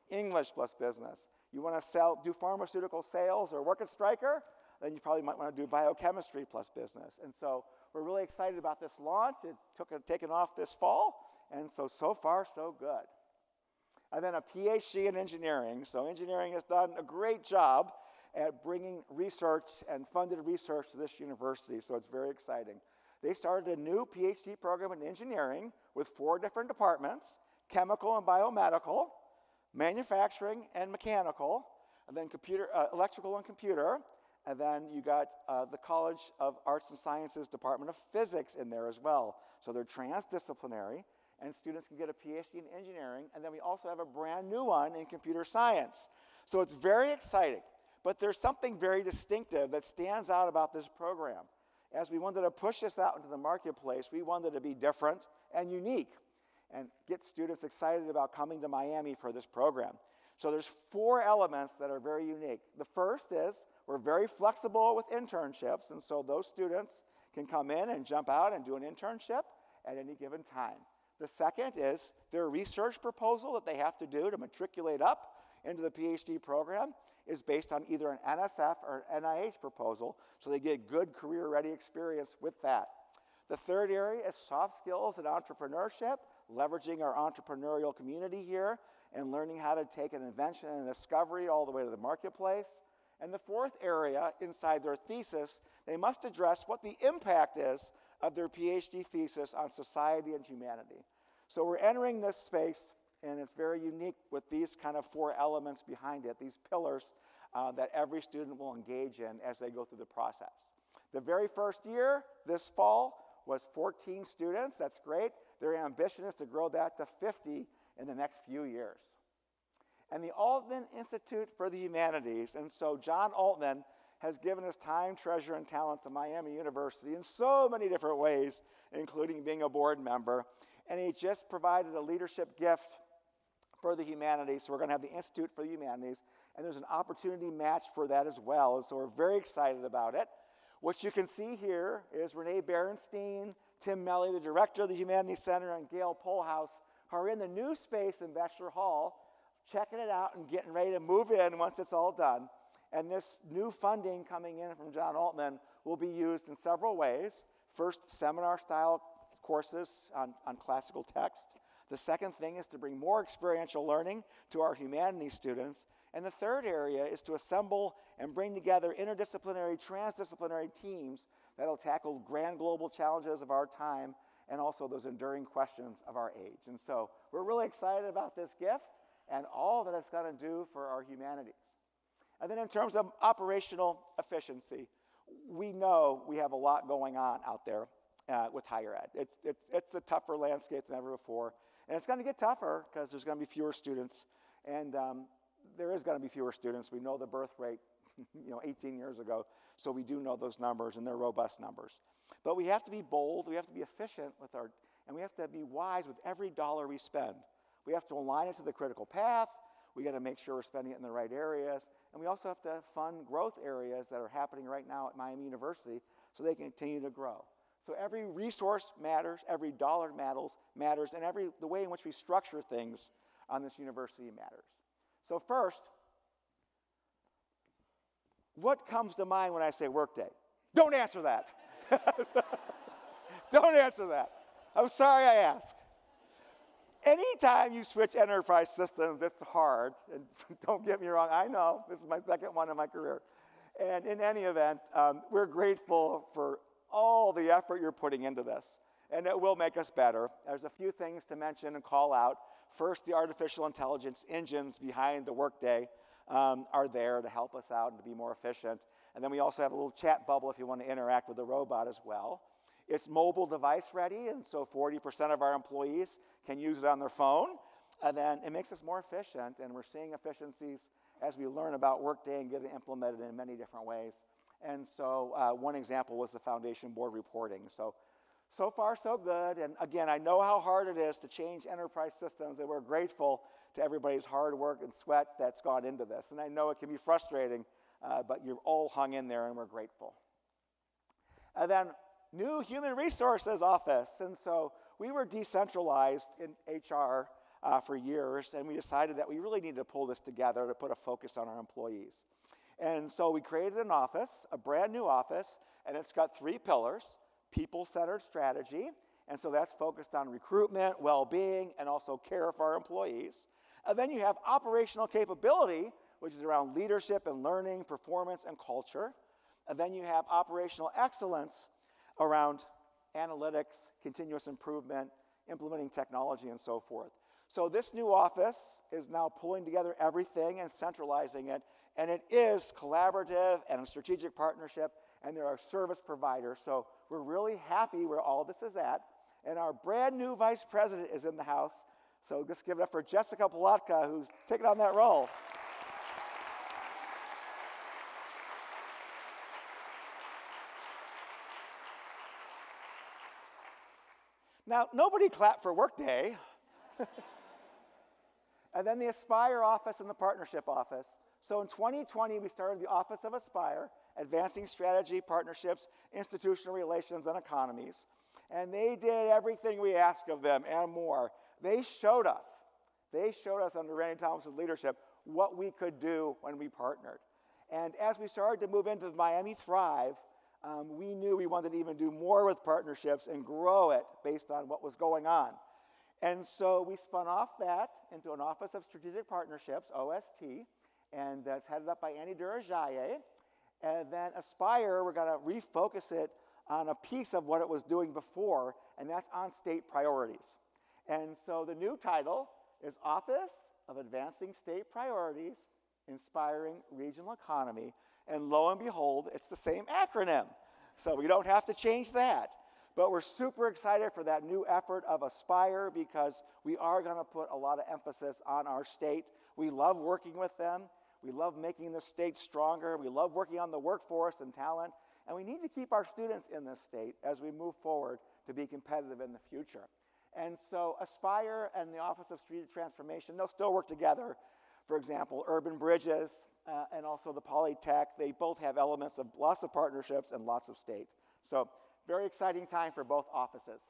English plus business. You want to do pharmaceutical sales or work at Stryker? Then you probably might want to do biochemistry plus business. And so we're really excited about this launch. It's taken off this fall, and so far, so good. And then a PhD in engineering. So engineering has done a great job at bringing research and funded research to this university, so it's very exciting. They started a new PhD program in engineering with 4 different departments: chemical and biomedical, manufacturing and mechanical, and then electrical and computer, and then you got the College of Arts and Sciences Department of Physics in there as well. So they're transdisciplinary, and students can get a PhD in engineering, and then we also have a brand new one in computer science. So it's very exciting, but there's something very distinctive that stands out about this program. As we wanted to push this out into the marketplace, we wanted to be different and unique and get students excited about coming to Miami for this program. So there's 4 elements that are very unique. The first is we're very flexible with internships, and so those students can come in and jump out and do an internship at any given time. The second is their research proposal that they have to do to matriculate up into the PhD program is based on either an NSF or an NIH proposal, so they get good career-ready experience with that. The third area is soft skills and entrepreneurship, leveraging our entrepreneurial community here and learning how to take an invention and a discovery all the way to the marketplace. And the fourth area inside their thesis, they must address what the impact is of their PhD thesis on society and humanity. So we're entering this space, and it's very unique with these kind of 4 elements behind it, these pillars that every student will engage in as they go through the process. The very first year, this fall, was 14 students. That's great. Their ambition is to grow that to 50 in the next few years. And the Altman Institute for the Humanities, and so John Altman has given his time, treasure, and talent to Miami University in so many different ways, including being a board member, and he just provided a leadership gift for the humanities. So we're going to have the Institute for the Humanities, and there's an opportunity match for that as well, and so we're very excited about it. What you can see here is Renee Berenstein, Tim Melly, the director of the Humanities Center, and Gail Polhouse, who are in the new space in Bachelor Hall, checking it out and getting ready to move in once it's all done. And this new funding coming in from John Altman will be used in several ways. First, seminar-style courses on classical text. The second thing is to bring more experiential learning to our humanities students. And the third area is to assemble and bring together interdisciplinary, transdisciplinary teams that will tackle grand global challenges of our time and also those enduring questions of our age. And so we're really excited about this gift and all that it's going to do for our humanities. And then in terms of operational efficiency, we know we have a lot going on out there with higher ed. It's a tougher landscape than ever before. And it's going to get tougher because there's going to be fewer students. And there is going to be fewer students. We know the birth rate 18 years ago. So we do know those numbers, and they're robust numbers. But we have to be bold. We have to be efficient and we have to be wise with every dollar we spend. We have to align it to the critical path. We got to make sure we're spending it in the right areas. And we also have to fund growth areas that are happening right now at Miami University so they can continue to grow. So every resource matters, every dollar matters, and the way in which we structure things on this university matters. So first, what comes to mind when I say Workday? Don't answer that. Don't answer that. I'm sorry I asked. Anytime you switch enterprise systems, it's hard. And don't get me wrong, I know. This is my second one in my career. And in any event, we're grateful for all the effort you're putting into this. And it will make us better. There's a few things to mention and call out. First, the artificial intelligence engines behind the Workday are there to help us out and to be more efficient. And then we also have a little chat bubble if you want to interact with the robot as well. It's mobile device ready, and so 40% of our employees can use it on their phone. And then it makes us more efficient, and we're seeing efficiencies as we learn about Workday and get it implemented in many different ways. And so one example was the foundation board reporting. So far, so good. And again, I know how hard it is to change enterprise systems, and we're grateful to everybody's hard work and sweat that's gone into this. And I know it can be frustrating, but you're all hung in there, and we're grateful. And then new human resources office. And so we were decentralized in HR for years, and we decided that we really needed to pull this together to put a focus on our employees. And so we created an office, a brand new office, and it's got 3 pillars: people-centered strategy, and so that's focused on recruitment, well-being, and also care for our employees. And then you have operational capability, which is around leadership and learning, performance, and culture. And then you have operational excellence around analytics, continuous improvement, implementing technology, and so forth. So this new office is now pulling together everything and centralizing it, and it is collaborative and a strategic partnership, and there are service providers. So we're really happy where all this is at, and our brand new vice president is in the house. So let's give it up for Jessica Palatka, who's taken on that role. Now, nobody clapped for Workday. And then the Aspire office and the partnership office. So in 2020, we started the Office of Aspire, Advancing Strategy, Partnerships, Institutional Relations, and Economies. And they did everything we asked of them and more. They showed us under Randy Thomas's leadership what we could do when we partnered. And as we started to move into Miami Thrive, we knew we wanted to even do more with partnerships and grow it based on what was going on. And so we spun off that into an Office of Strategic Partnerships, OST, and that's headed up by Annie Durajaye. And then Aspire, we're going to refocus it on a piece of what it was doing before, and that's on state priorities. And so the new title is Office of Advancing State Priorities, Inspiring Regional Economy. And lo and behold, it's the same acronym. So we don't have to change that. But we're super excited for that new effort of Aspire because we are going to put a lot of emphasis on our state. We love working with them. We love making the state stronger. We love working on the workforce and talent. And we need to keep our students in this state as we move forward to be competitive in the future. And so Aspire and the Office of Strategic Transformation, they'll still work together. For example, Urban Bridges and also the Polytech, they both have elements of lots of partnerships and lots of state. So very exciting time for both offices.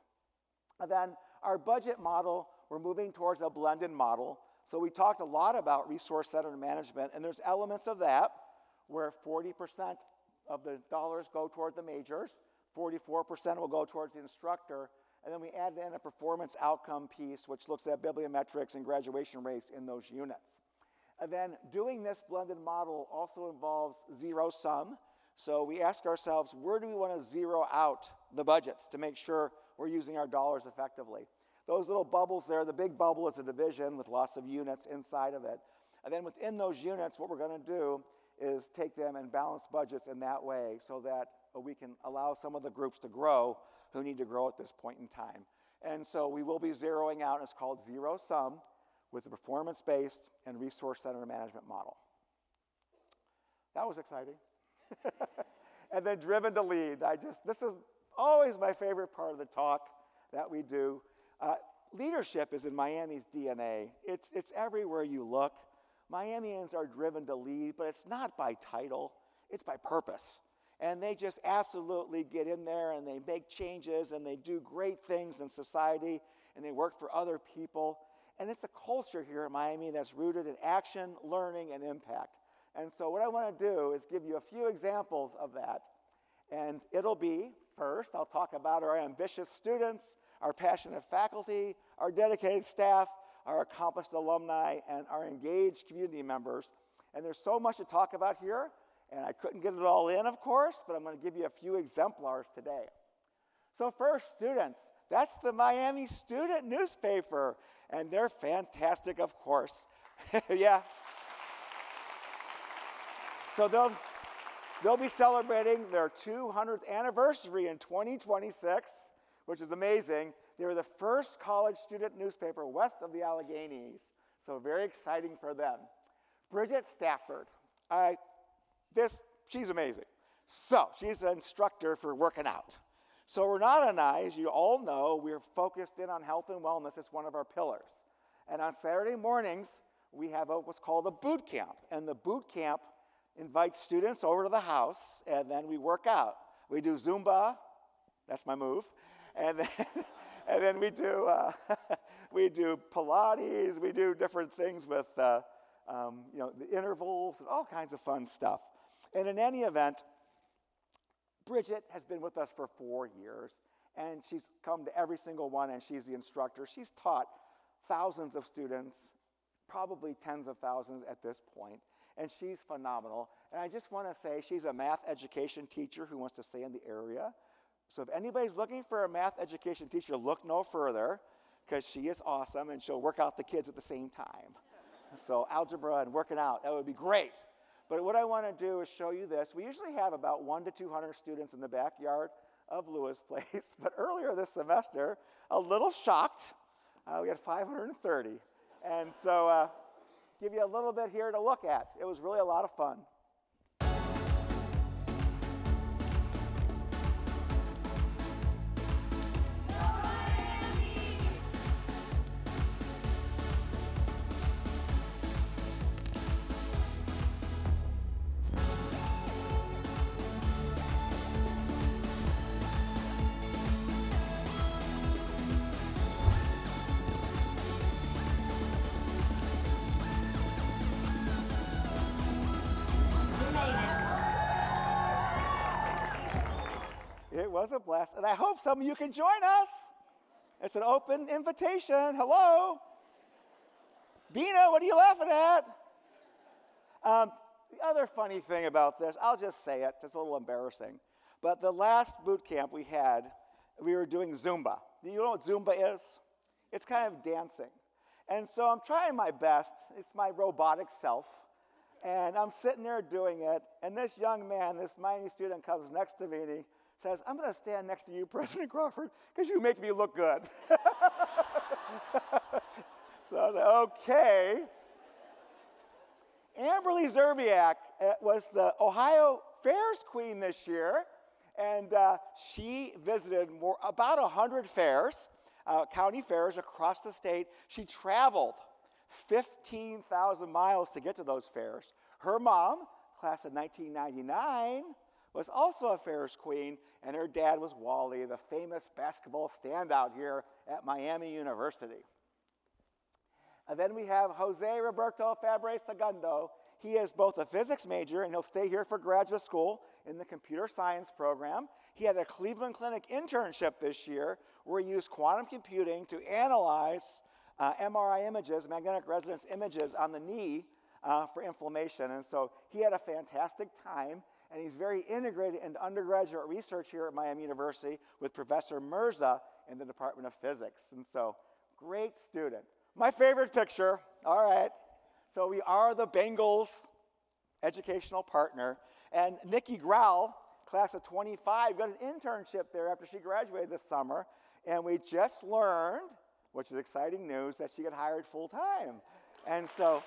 And then our budget model, we're moving towards a blended model. So we talked a lot about resource-centered management, and there's elements of that. where 40% of the dollars go toward the majors, 44% will go towards the instructor, and then we add in a performance outcome piece, which looks at bibliometrics and graduation rates in those units. And then doing this blended model also involves zero sum. So we ask ourselves, where do we want to zero out the budgets to make sure we're using our dollars effectively? Those little bubbles there, the big bubble is a division with lots of units inside of it. And then within those units, what we're going to do is take them and balance budgets in that way so that we can allow some of the groups to grow who need to grow at this point in time. And so we will be zeroing out, it's called zero sum, with a performance-based and resource-centered management model. That was exciting. And then driven to lead. This is always my favorite part of the talk that we do. Leadership is in Miami's DNA. It's everywhere you look. Miamians are driven to lead, but it's not by title, it's by purpose. And they just absolutely get in there and they make changes and they do great things in society and they work for other people. And it's a culture here at Miami that's rooted in action, learning, and impact. And so what I want to do is give you a few examples of that. And it'll be, first, I'll talk about our ambitious students, our passionate faculty, our dedicated staff, our accomplished alumni, and our engaged community members. And there's so much to talk about here, and I couldn't get it all in, of course, but I'm going to give you a few exemplars today. So first, students. That's the Miami Student newspaper, and they're fantastic, of course. Yeah. So they'll be celebrating their 200th anniversary in 2026, which is amazing. They were the first college student newspaper west of the Alleghenies, so very exciting for them. Bridget Stafford, she's amazing. So she's an instructor for working out. So Renata and I, as you all know, we're focused in on health and wellness. It's one of our pillars. And on Saturday mornings, we have what's called a boot camp. And the boot camp invites students over to the house, and then we work out. We do Zumba, that's my move, and then we do we do Pilates, we do different things with the intervals and all kinds of fun stuff. And in any event, Bridget has been with us for 4 years, and she's come to every single one, and she's the instructor. She's taught thousands of students, probably tens of thousands at this point, and she's phenomenal. And I just want to say she's a math education teacher who wants to stay in the area. So if anybody's looking for a math education teacher, look no further, because she is awesome, and she'll work out the kids at the same time. So algebra and working out, that would be great. But what I want to do is show you this. We usually have about 100 to 200 students in the backyard of Lewis Place, but earlier this semester, a little shocked, we had 530. And so give you a little bit here to look at. It was really a lot of fun. It was a blast, and I hope some of you can join us. It's an open invitation. Hello. Bina, what are you laughing at? The other funny thing about this, I'll just say it, it's a little embarrassing, but the last boot camp we had, we were doing Zumba. Do you know what Zumba is? It's kind of dancing. And so I'm trying my best. It's my robotic self. And I'm sitting there doing it, and this young man, this Miami student, comes next to me, and he says, "I'm going to stand next to you, President Crawford, because you make me look good." So I was like, okay. Amberly Zerbiak was the Ohio Fairs Queen this year, and she visited about 100 fairs, county fairs across the state. She traveled 15,000 miles to get to those fairs. Her mom, class of 1999, was also a Fairs Queen, and her dad was Wally, the famous basketball standout here at Miami University. And then we have Jose Roberto Fabre Segundo. he is both a physics major, and he'll stay here for graduate school in the computer science program. He had a Cleveland Clinic internship this year where he used quantum computing to analyze MRI images, magnetic resonance images on the knee for inflammation. And so he had a fantastic time, and he's very integrated into undergraduate research here at Miami University with Professor Mirza in the Department of Physics. And so, great student. My favorite picture, all right. So we are the Bengals educational partner. And Nikki Grau, class of 25, got an internship there after she graduated this summer. And we just learned, which is exciting news, that she got hired full time. And so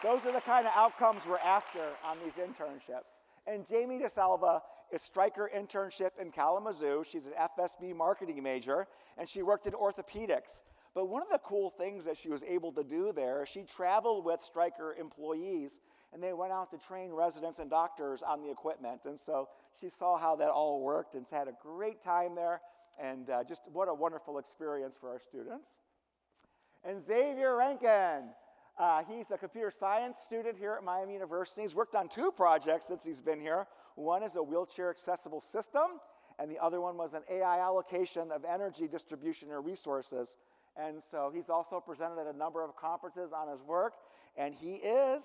those are the kind of outcomes we're after on these internships. And Jamie DeSalva is Stryker internship in Kalamazoo. She's an FSB marketing major, and she worked in orthopedics. But one of the cool things that she was able to do there, she traveled with Stryker employees, and they went out to train residents and doctors on the equipment. And so she saw how that all worked and had a great time there, and just what a wonderful experience for our students. And Xavier Rankin, he's a computer science student here at Miami University. He's worked on 2 projects since he's been here. One is a wheelchair accessible system, and the other one was an AI allocation of energy distribution or resources. And so he's also presented at a number of conferences on his work, and he is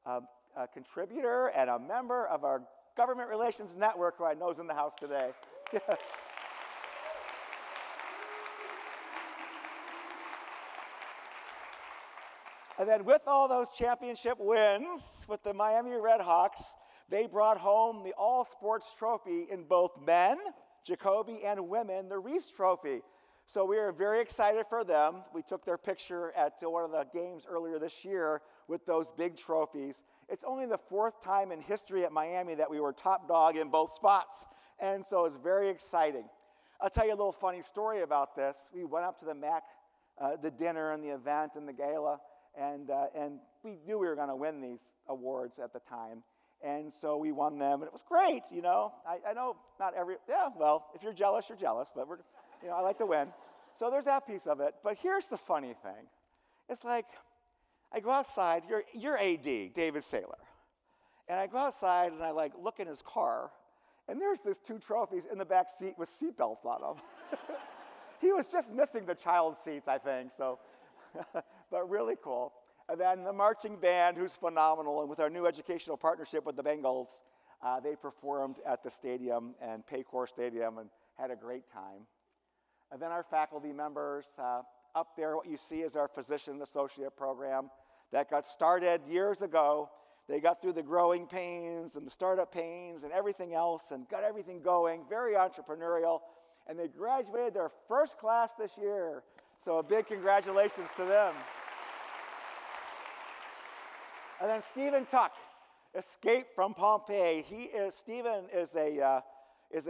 a contributor and a member of our government relations network, who I know is in the house today. And then with all those championship wins with the Miami Redhawks, they brought home the All Sports Trophy in both men, Jacoby, and women, the Reese Trophy. So we are very excited for them. We took their picture at one of the games earlier this year with those big trophies. It's only the 4th time in history at Miami that we were top dog in both spots. And so it's very exciting. I'll tell you a little funny story about this. We went up to the MAC, the dinner and the event and the gala, and we knew we were going to win these awards at the time. And so we won them, and it was great, you know. I know not every, yeah, well, if you're jealous, you're jealous, but we're, you know, I like to win. So there's that piece of it. But here's the funny thing. It's like, I go outside, you're AD, David Saylor. And I go outside, and I like look in his car, and there's these 2 trophies in the back seat with seatbelts on them. He was just missing the child seats, I think, so, but really cool. And then the marching band, who's phenomenal, and with our new educational partnership with the Bengals, they performed at the stadium and Paycor Stadium and had a great time. And then our faculty members, up there what you see is our physician associate program that got started years ago. They got through the growing pains and the startup pains and everything else and got everything going, very entrepreneurial, and they graduated their first class this year. So a big congratulations to them. And then Stephen Tuck, Escape from Pompeii. Stephen is a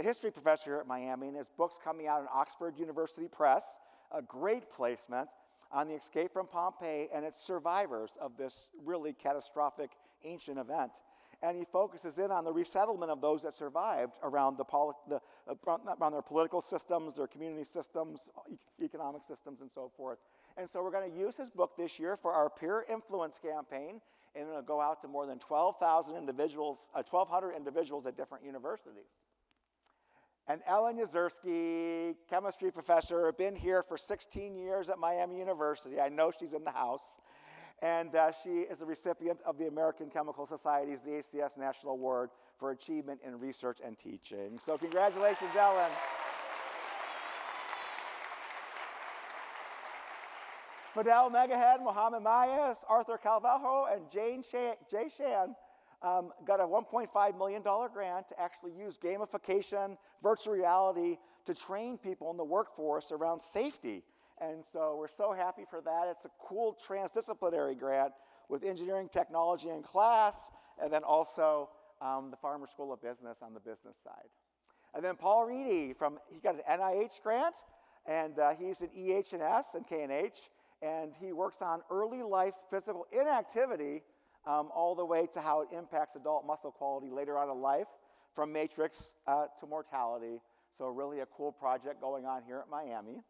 history professor here at Miami, and his book's coming out in Oxford University Press, a great placement on the escape from Pompeii and its survivors of this really catastrophic ancient event. And he focuses in on the resettlement of those that survived around around their political systems, their community systems, economic systems, and so forth. And so we're going to use his book this year for our peer influence campaign, and it'll go out to more than 1,200 individuals at different universities. And Ellen Yuzerski, chemistry professor, been here for 16 years at Miami University. I know she's in the house. And she is a recipient of the American Chemical Society's, the ACS National Award for Achievement in Research and Teaching. So congratulations, Ellen. Fidel Megahead, Mohammed Mayas, Arthur Calvajo, and Jay Shan got a $1.5 million grant to actually use gamification, virtual reality to train people in the workforce around safety. And so we're so happy for that. It's a cool transdisciplinary grant with engineering technology in class, and then also the Farmer School of Business on the business side. And then Paul Reedy, he got an NIH grant, and he's in EH&S and KNH, and he works on early life physical inactivity all the way to how it impacts adult muscle quality later on in life, from matrix to mortality. So really a cool project going on here at Miami.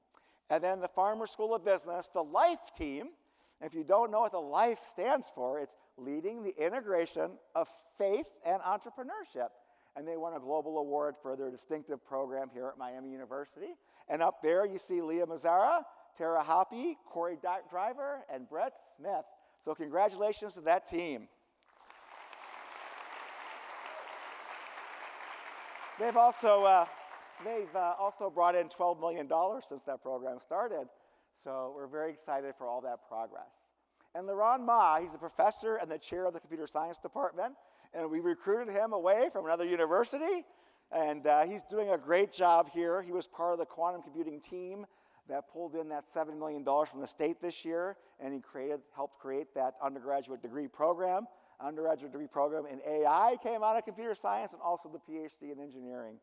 And then the Farmer School of Business, the LIFE team, If you don't know what the LIFE stands for, it's Leading the Integration of Faith and Entrepreneurship. And they won a global award for their distinctive program here at Miami University. And up there you see Leah Mazzara, Tara Hoppy, Corey Driver, and Brett Smith. So congratulations to that team. They've also brought in $12 million since that program started. So we're very excited for all that progress. And Leron Ma, he's a professor and the chair of the computer science department. And we recruited him away from another university. And he's doing a great job here. He was part of the quantum computing team that pulled in that $7 million from the state this year. And he helped create that undergraduate degree program. Undergraduate degree program in AI came out of computer science, and also the PhD in engineering.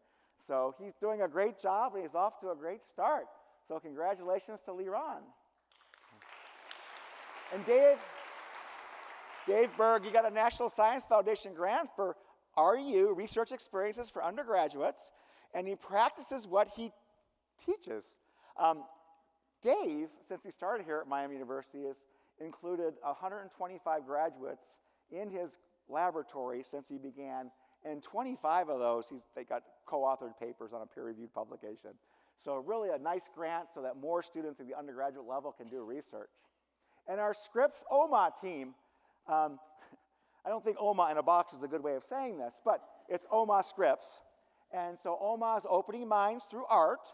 So he's doing a great job, and he's off to a great start. So congratulations to Leron. And Dave Berg, you got a National Science Foundation grant for RU, Research Experiences for Undergraduates, and he practices what he teaches. Dave, since he started here at Miami University, has included 125 graduates in his laboratory since he began, and 25 of those, they got co-authored papers on a peer-reviewed publication. So really a nice grant so that more students at the undergraduate level can do research. And our Scripps OMA team, I don't think OMA in a box is a good way of saying this, but it's OMA Scripps. And so OMA is Opening Minds Through Art,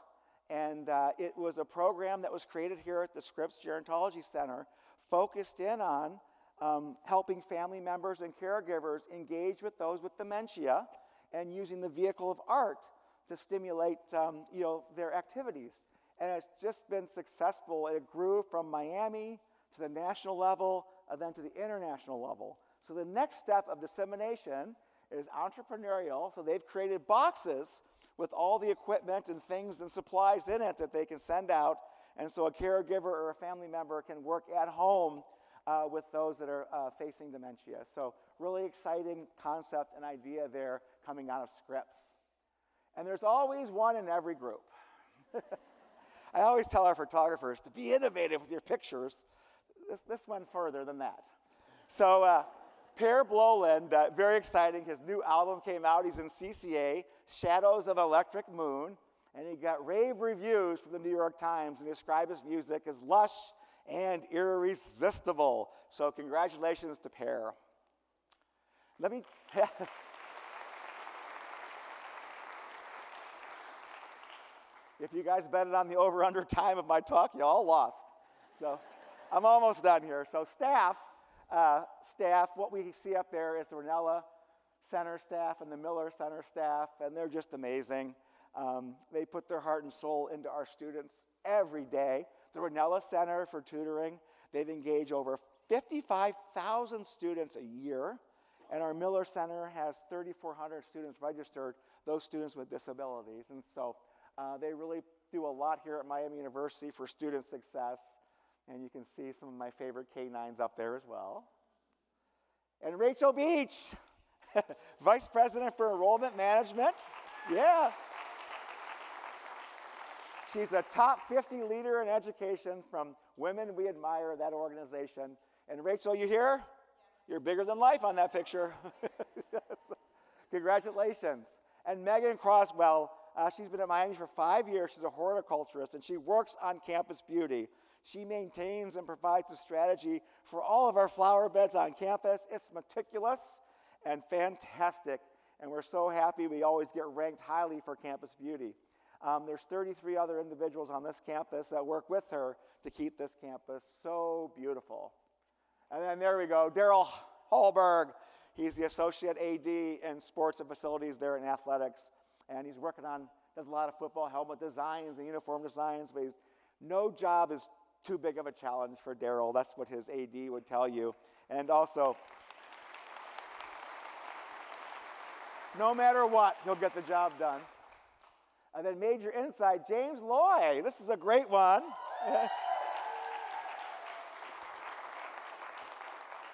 and it was a program that was created here at the Scripps Gerontology Center, focused in on helping family members and caregivers engage with those with dementia and using the vehicle of art to stimulate their activities. And it's just been successful. It grew from Miami to the national level and then to the international level. So the next step of dissemination is entrepreneurial. So they've created boxes with all the equipment and things and supplies in it that they can send out. And so a caregiver or a family member can work at home with those that are facing dementia. So really exciting concept and idea there coming out of Scripps. And there's always one in every group. I always tell our photographers to be innovative with your pictures. This went further than that. So Per Bloland, very exciting. His new album came out. He's in CCA, Shadows of an Electric Moon. And he got rave reviews from the New York Times, and he described his music as lush and irresistible. So congratulations to Per. If you guys betted on the over-under time of my talk, you all lost. So I'm almost done here. So staff, what we see up there is the Ranella Center staff and the Miller Center staff, and they're just amazing. They put their heart and soul into our students every day. The Ranella Center for Tutoring, they've engaged over 55,000 students a year, and our Miller Center has 3,400 students registered, those students with disabilities. And so they really do a lot here at Miami University for student success, and you can see some of my favorite K9s up there as well. And Rachel Beach, Vice President for Enrollment Management. Yeah. She's the top 50 leader in education from Women We Admire, that organization. And Rachel, you here? You're bigger than life on that picture. Yes. Congratulations. And Megan Croswell, she's been at Miami for 5 years. She's a horticulturist, and she works on campus beauty. She maintains and provides a strategy for all of our flower beds on campus. It's meticulous and fantastic, and we're so happy we always get ranked highly for campus beauty. There's 33 other individuals on this campus that work with her to keep this campus so beautiful. And then there we go, Daryl Hallberg. He's the Associate AD in Sports and Facilities there in Athletics, and he's working on, does a lot of football helmet designs and uniform designs, but no job is too big of a challenge for Daryl. That's what his AD would tell you. And also, no matter what, he'll get the job done. And then Major Insight, James Loy. This is a great one.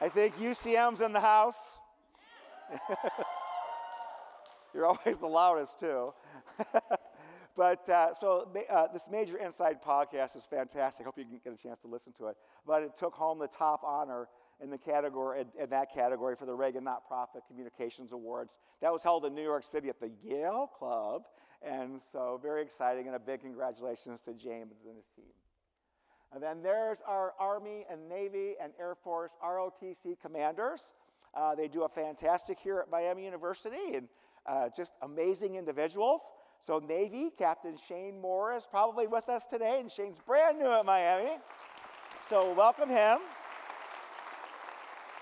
I think UCM's in the house. You're always the loudest, too. This Major Inside podcast is fantastic. Hope you can get a chance to listen to it. But it took home the top honor in that category for the Reagan Nonprofit Communications Awards. That was held in New York City at the Yale Club, and so very exciting, and a big congratulations to James and his team. And then there's our Army and Navy and Air Force ROTC commanders. They do a fantastic here at Miami University, and just amazing individuals. So Navy, Captain Shane Moore is probably with us today, and Shane's brand new at Miami. So welcome him.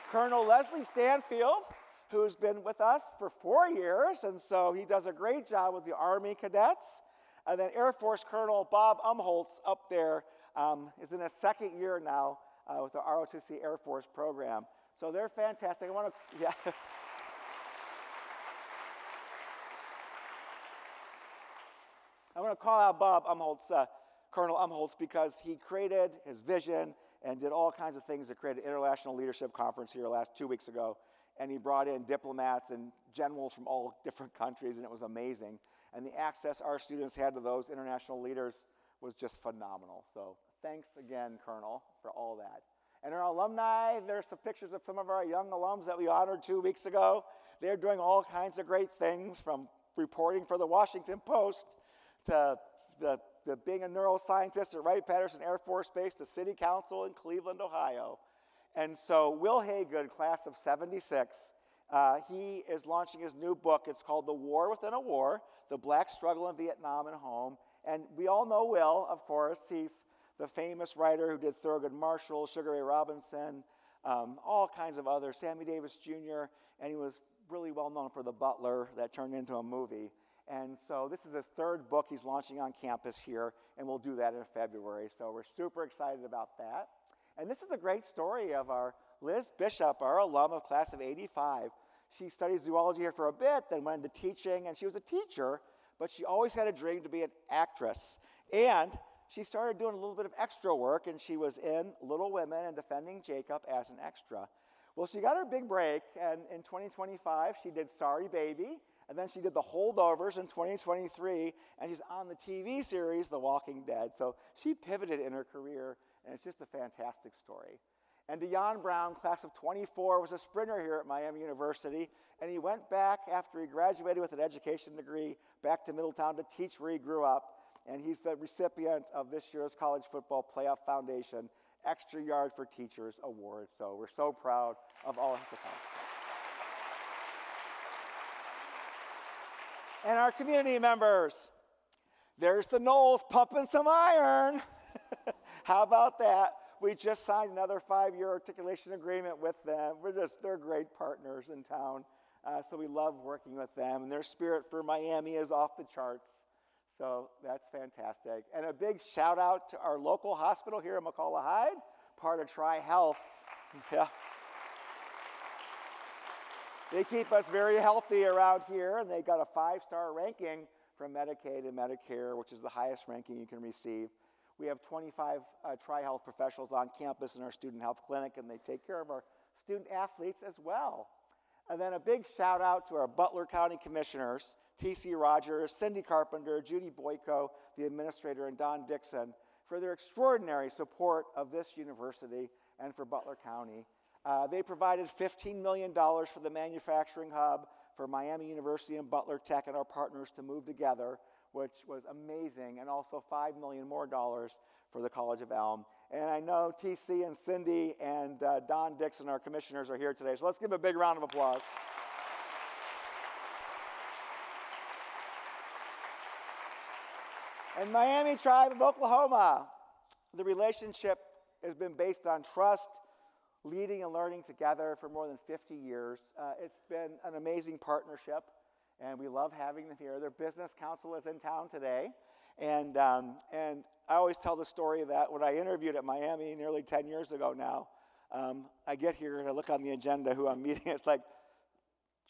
Colonel Leslie Stanfield, who's been with us for 4 years, and so he does a great job with the Army cadets. And then Air Force Colonel Bob Umholtz up there is in his second year now with the ROTC Air Force program. So they're fantastic. I want to call out Bob Umholtz, Colonel Umholtz, because he created his vision and did all kinds of things to create an international leadership conference here 2 weeks ago. And he brought in diplomats and generals from all different countries, and it was amazing. And the access our students had to those international leaders was just phenomenal. So thanks again, Colonel, for all that. And our alumni, there's some pictures of some of our young alums that we honored 2 weeks ago. They're doing all kinds of great things, from reporting for the Washington Post to being a neuroscientist at Wright-Patterson Air Force Base to city council in Cleveland, Ohio. And so Will Haygood, class of 76, he is launching his new book. It's called The War Within a War, The Black Struggle in Vietnam and Home. And we all know Will, of course. He's the famous writer who did Thurgood Marshall, Sugar Ray Robinson, all kinds of others, Sammy Davis Jr., and he was really well known for The Butler that turned into a movie. And so this is his third book he's launching on campus here, and we'll do that in February. So we're super excited about that. And this is a great story of our Liz Bishop, our alum of class of 85. She studied zoology here for a bit, then went into teaching, and she was a teacher, but she always had a dream to be an actress. And she started doing a little bit of extra work, and she was in Little Women and Defending Jacob as an extra. Well, she got her big break, and in 2025, she did Sorry Baby, and then she did The Holdovers in 2023, and she's on the TV series The Walking Dead. So she pivoted in her career, and it's just a fantastic story. And Deon Brown, class of 24, was a sprinter here at Miami University, and he went back after he graduated with an education degree back to Middletown to teach where he grew up, and he's the recipient of this year's College Football Playoff Foundation Extra Yard for Teachers Award. So we're so proud of all his accomplishments. And our community members, there's the Knowles pumping some iron. How about that? We just signed another 5-year articulation agreement with them. They're great partners in town. So we love working with them. And their spirit for Miami is off the charts. So that's fantastic. And a big shout out to our local hospital here in McCullough Hyde, part of Tri-Health. Yeah. They keep us very healthy around here, and they got a 5-star ranking from Medicaid and Medicare, which is the highest ranking you can receive. We have 25 Tri-Health professionals on campus in our student health clinic, and they take care of our student athletes as well. And then a big shout out to our Butler County Commissioners, T.C. Rogers, Cindy Carpenter, Judy Boyko, the administrator, and Don Dixon, for their extraordinary support of this university and for Butler County. They provided $15 million for the manufacturing hub for Miami University and Butler Tech and our partners to move together, which was amazing, and also $5 million more for the College of Elm. And I know TC and Cindy and Don Dixon, our commissioners, are here today, so let's give a big round of applause. And Miami Tribe of Oklahoma, the relationship has been based on trust, leading and learning together for more than 50 years. It's been an amazing partnership, and we love having them here. Their business council is in town today, and I always tell the story that when I interviewed at Miami nearly 10 years ago now, I get here and I look on the agenda who I'm meeting. It's like,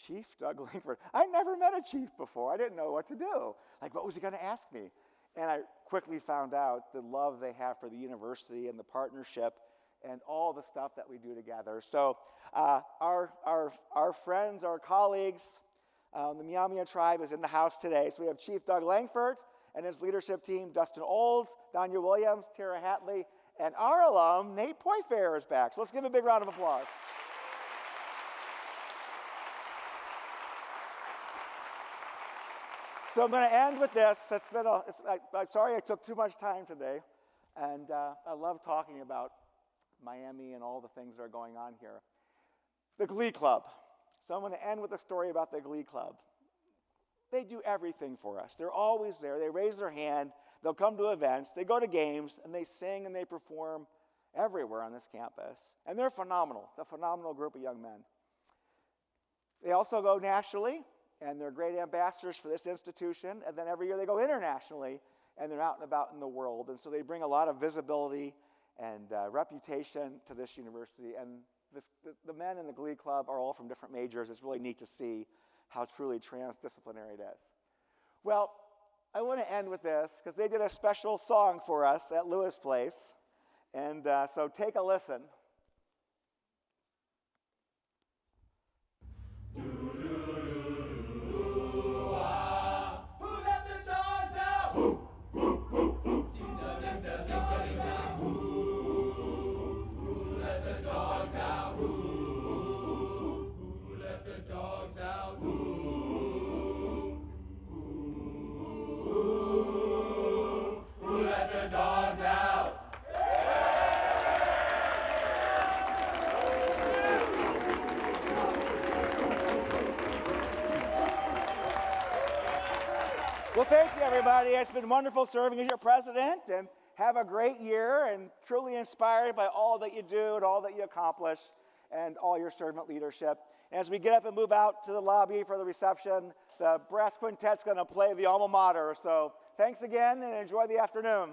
Chief Doug Langford. I never met a chief before. I didn't know what to do. Like, what was he going to ask me? And I quickly found out the love they have for the university and the partnership and all the stuff that we do together. So our friends, our colleagues, the Mia Mia Tribe is in the house today. So we have Chief Doug Langford and his leadership team, Dustin Olds, Danya Williams, Tara Hatley, and our alum, Nate Poifair, is back. So let's give him a big round of applause. So I'm going to end with this. I'm sorry I took too much time today, and I love talking about Miami and all the things that are going on here. The Glee Club. So I'm going to end with a story about the Glee Club. They do everything for us. They're always there. They raise their hand. They'll come to events. They go to games, and they sing and they perform everywhere on this campus. And they're phenomenal. It's a phenomenal group of young men. They also go nationally, and they're great ambassadors for this institution. And then every year they go internationally, and they're out and about in the world. And so they bring a lot of visibility and reputation to this university. And the men in the Glee Club are all from different majors. It's really neat to see how truly transdisciplinary it is. Well, I want to end with this because they did a special song for us at Lewis Place. And so take a listen. Well, thank you, everybody. It's been wonderful serving as your president, and have a great year, and truly inspired by all that you do and all that you accomplish and all your servant leadership. And as we get up and move out to the lobby for the reception, the brass quintet's going to play the alma mater. So thanks again, and enjoy the afternoon.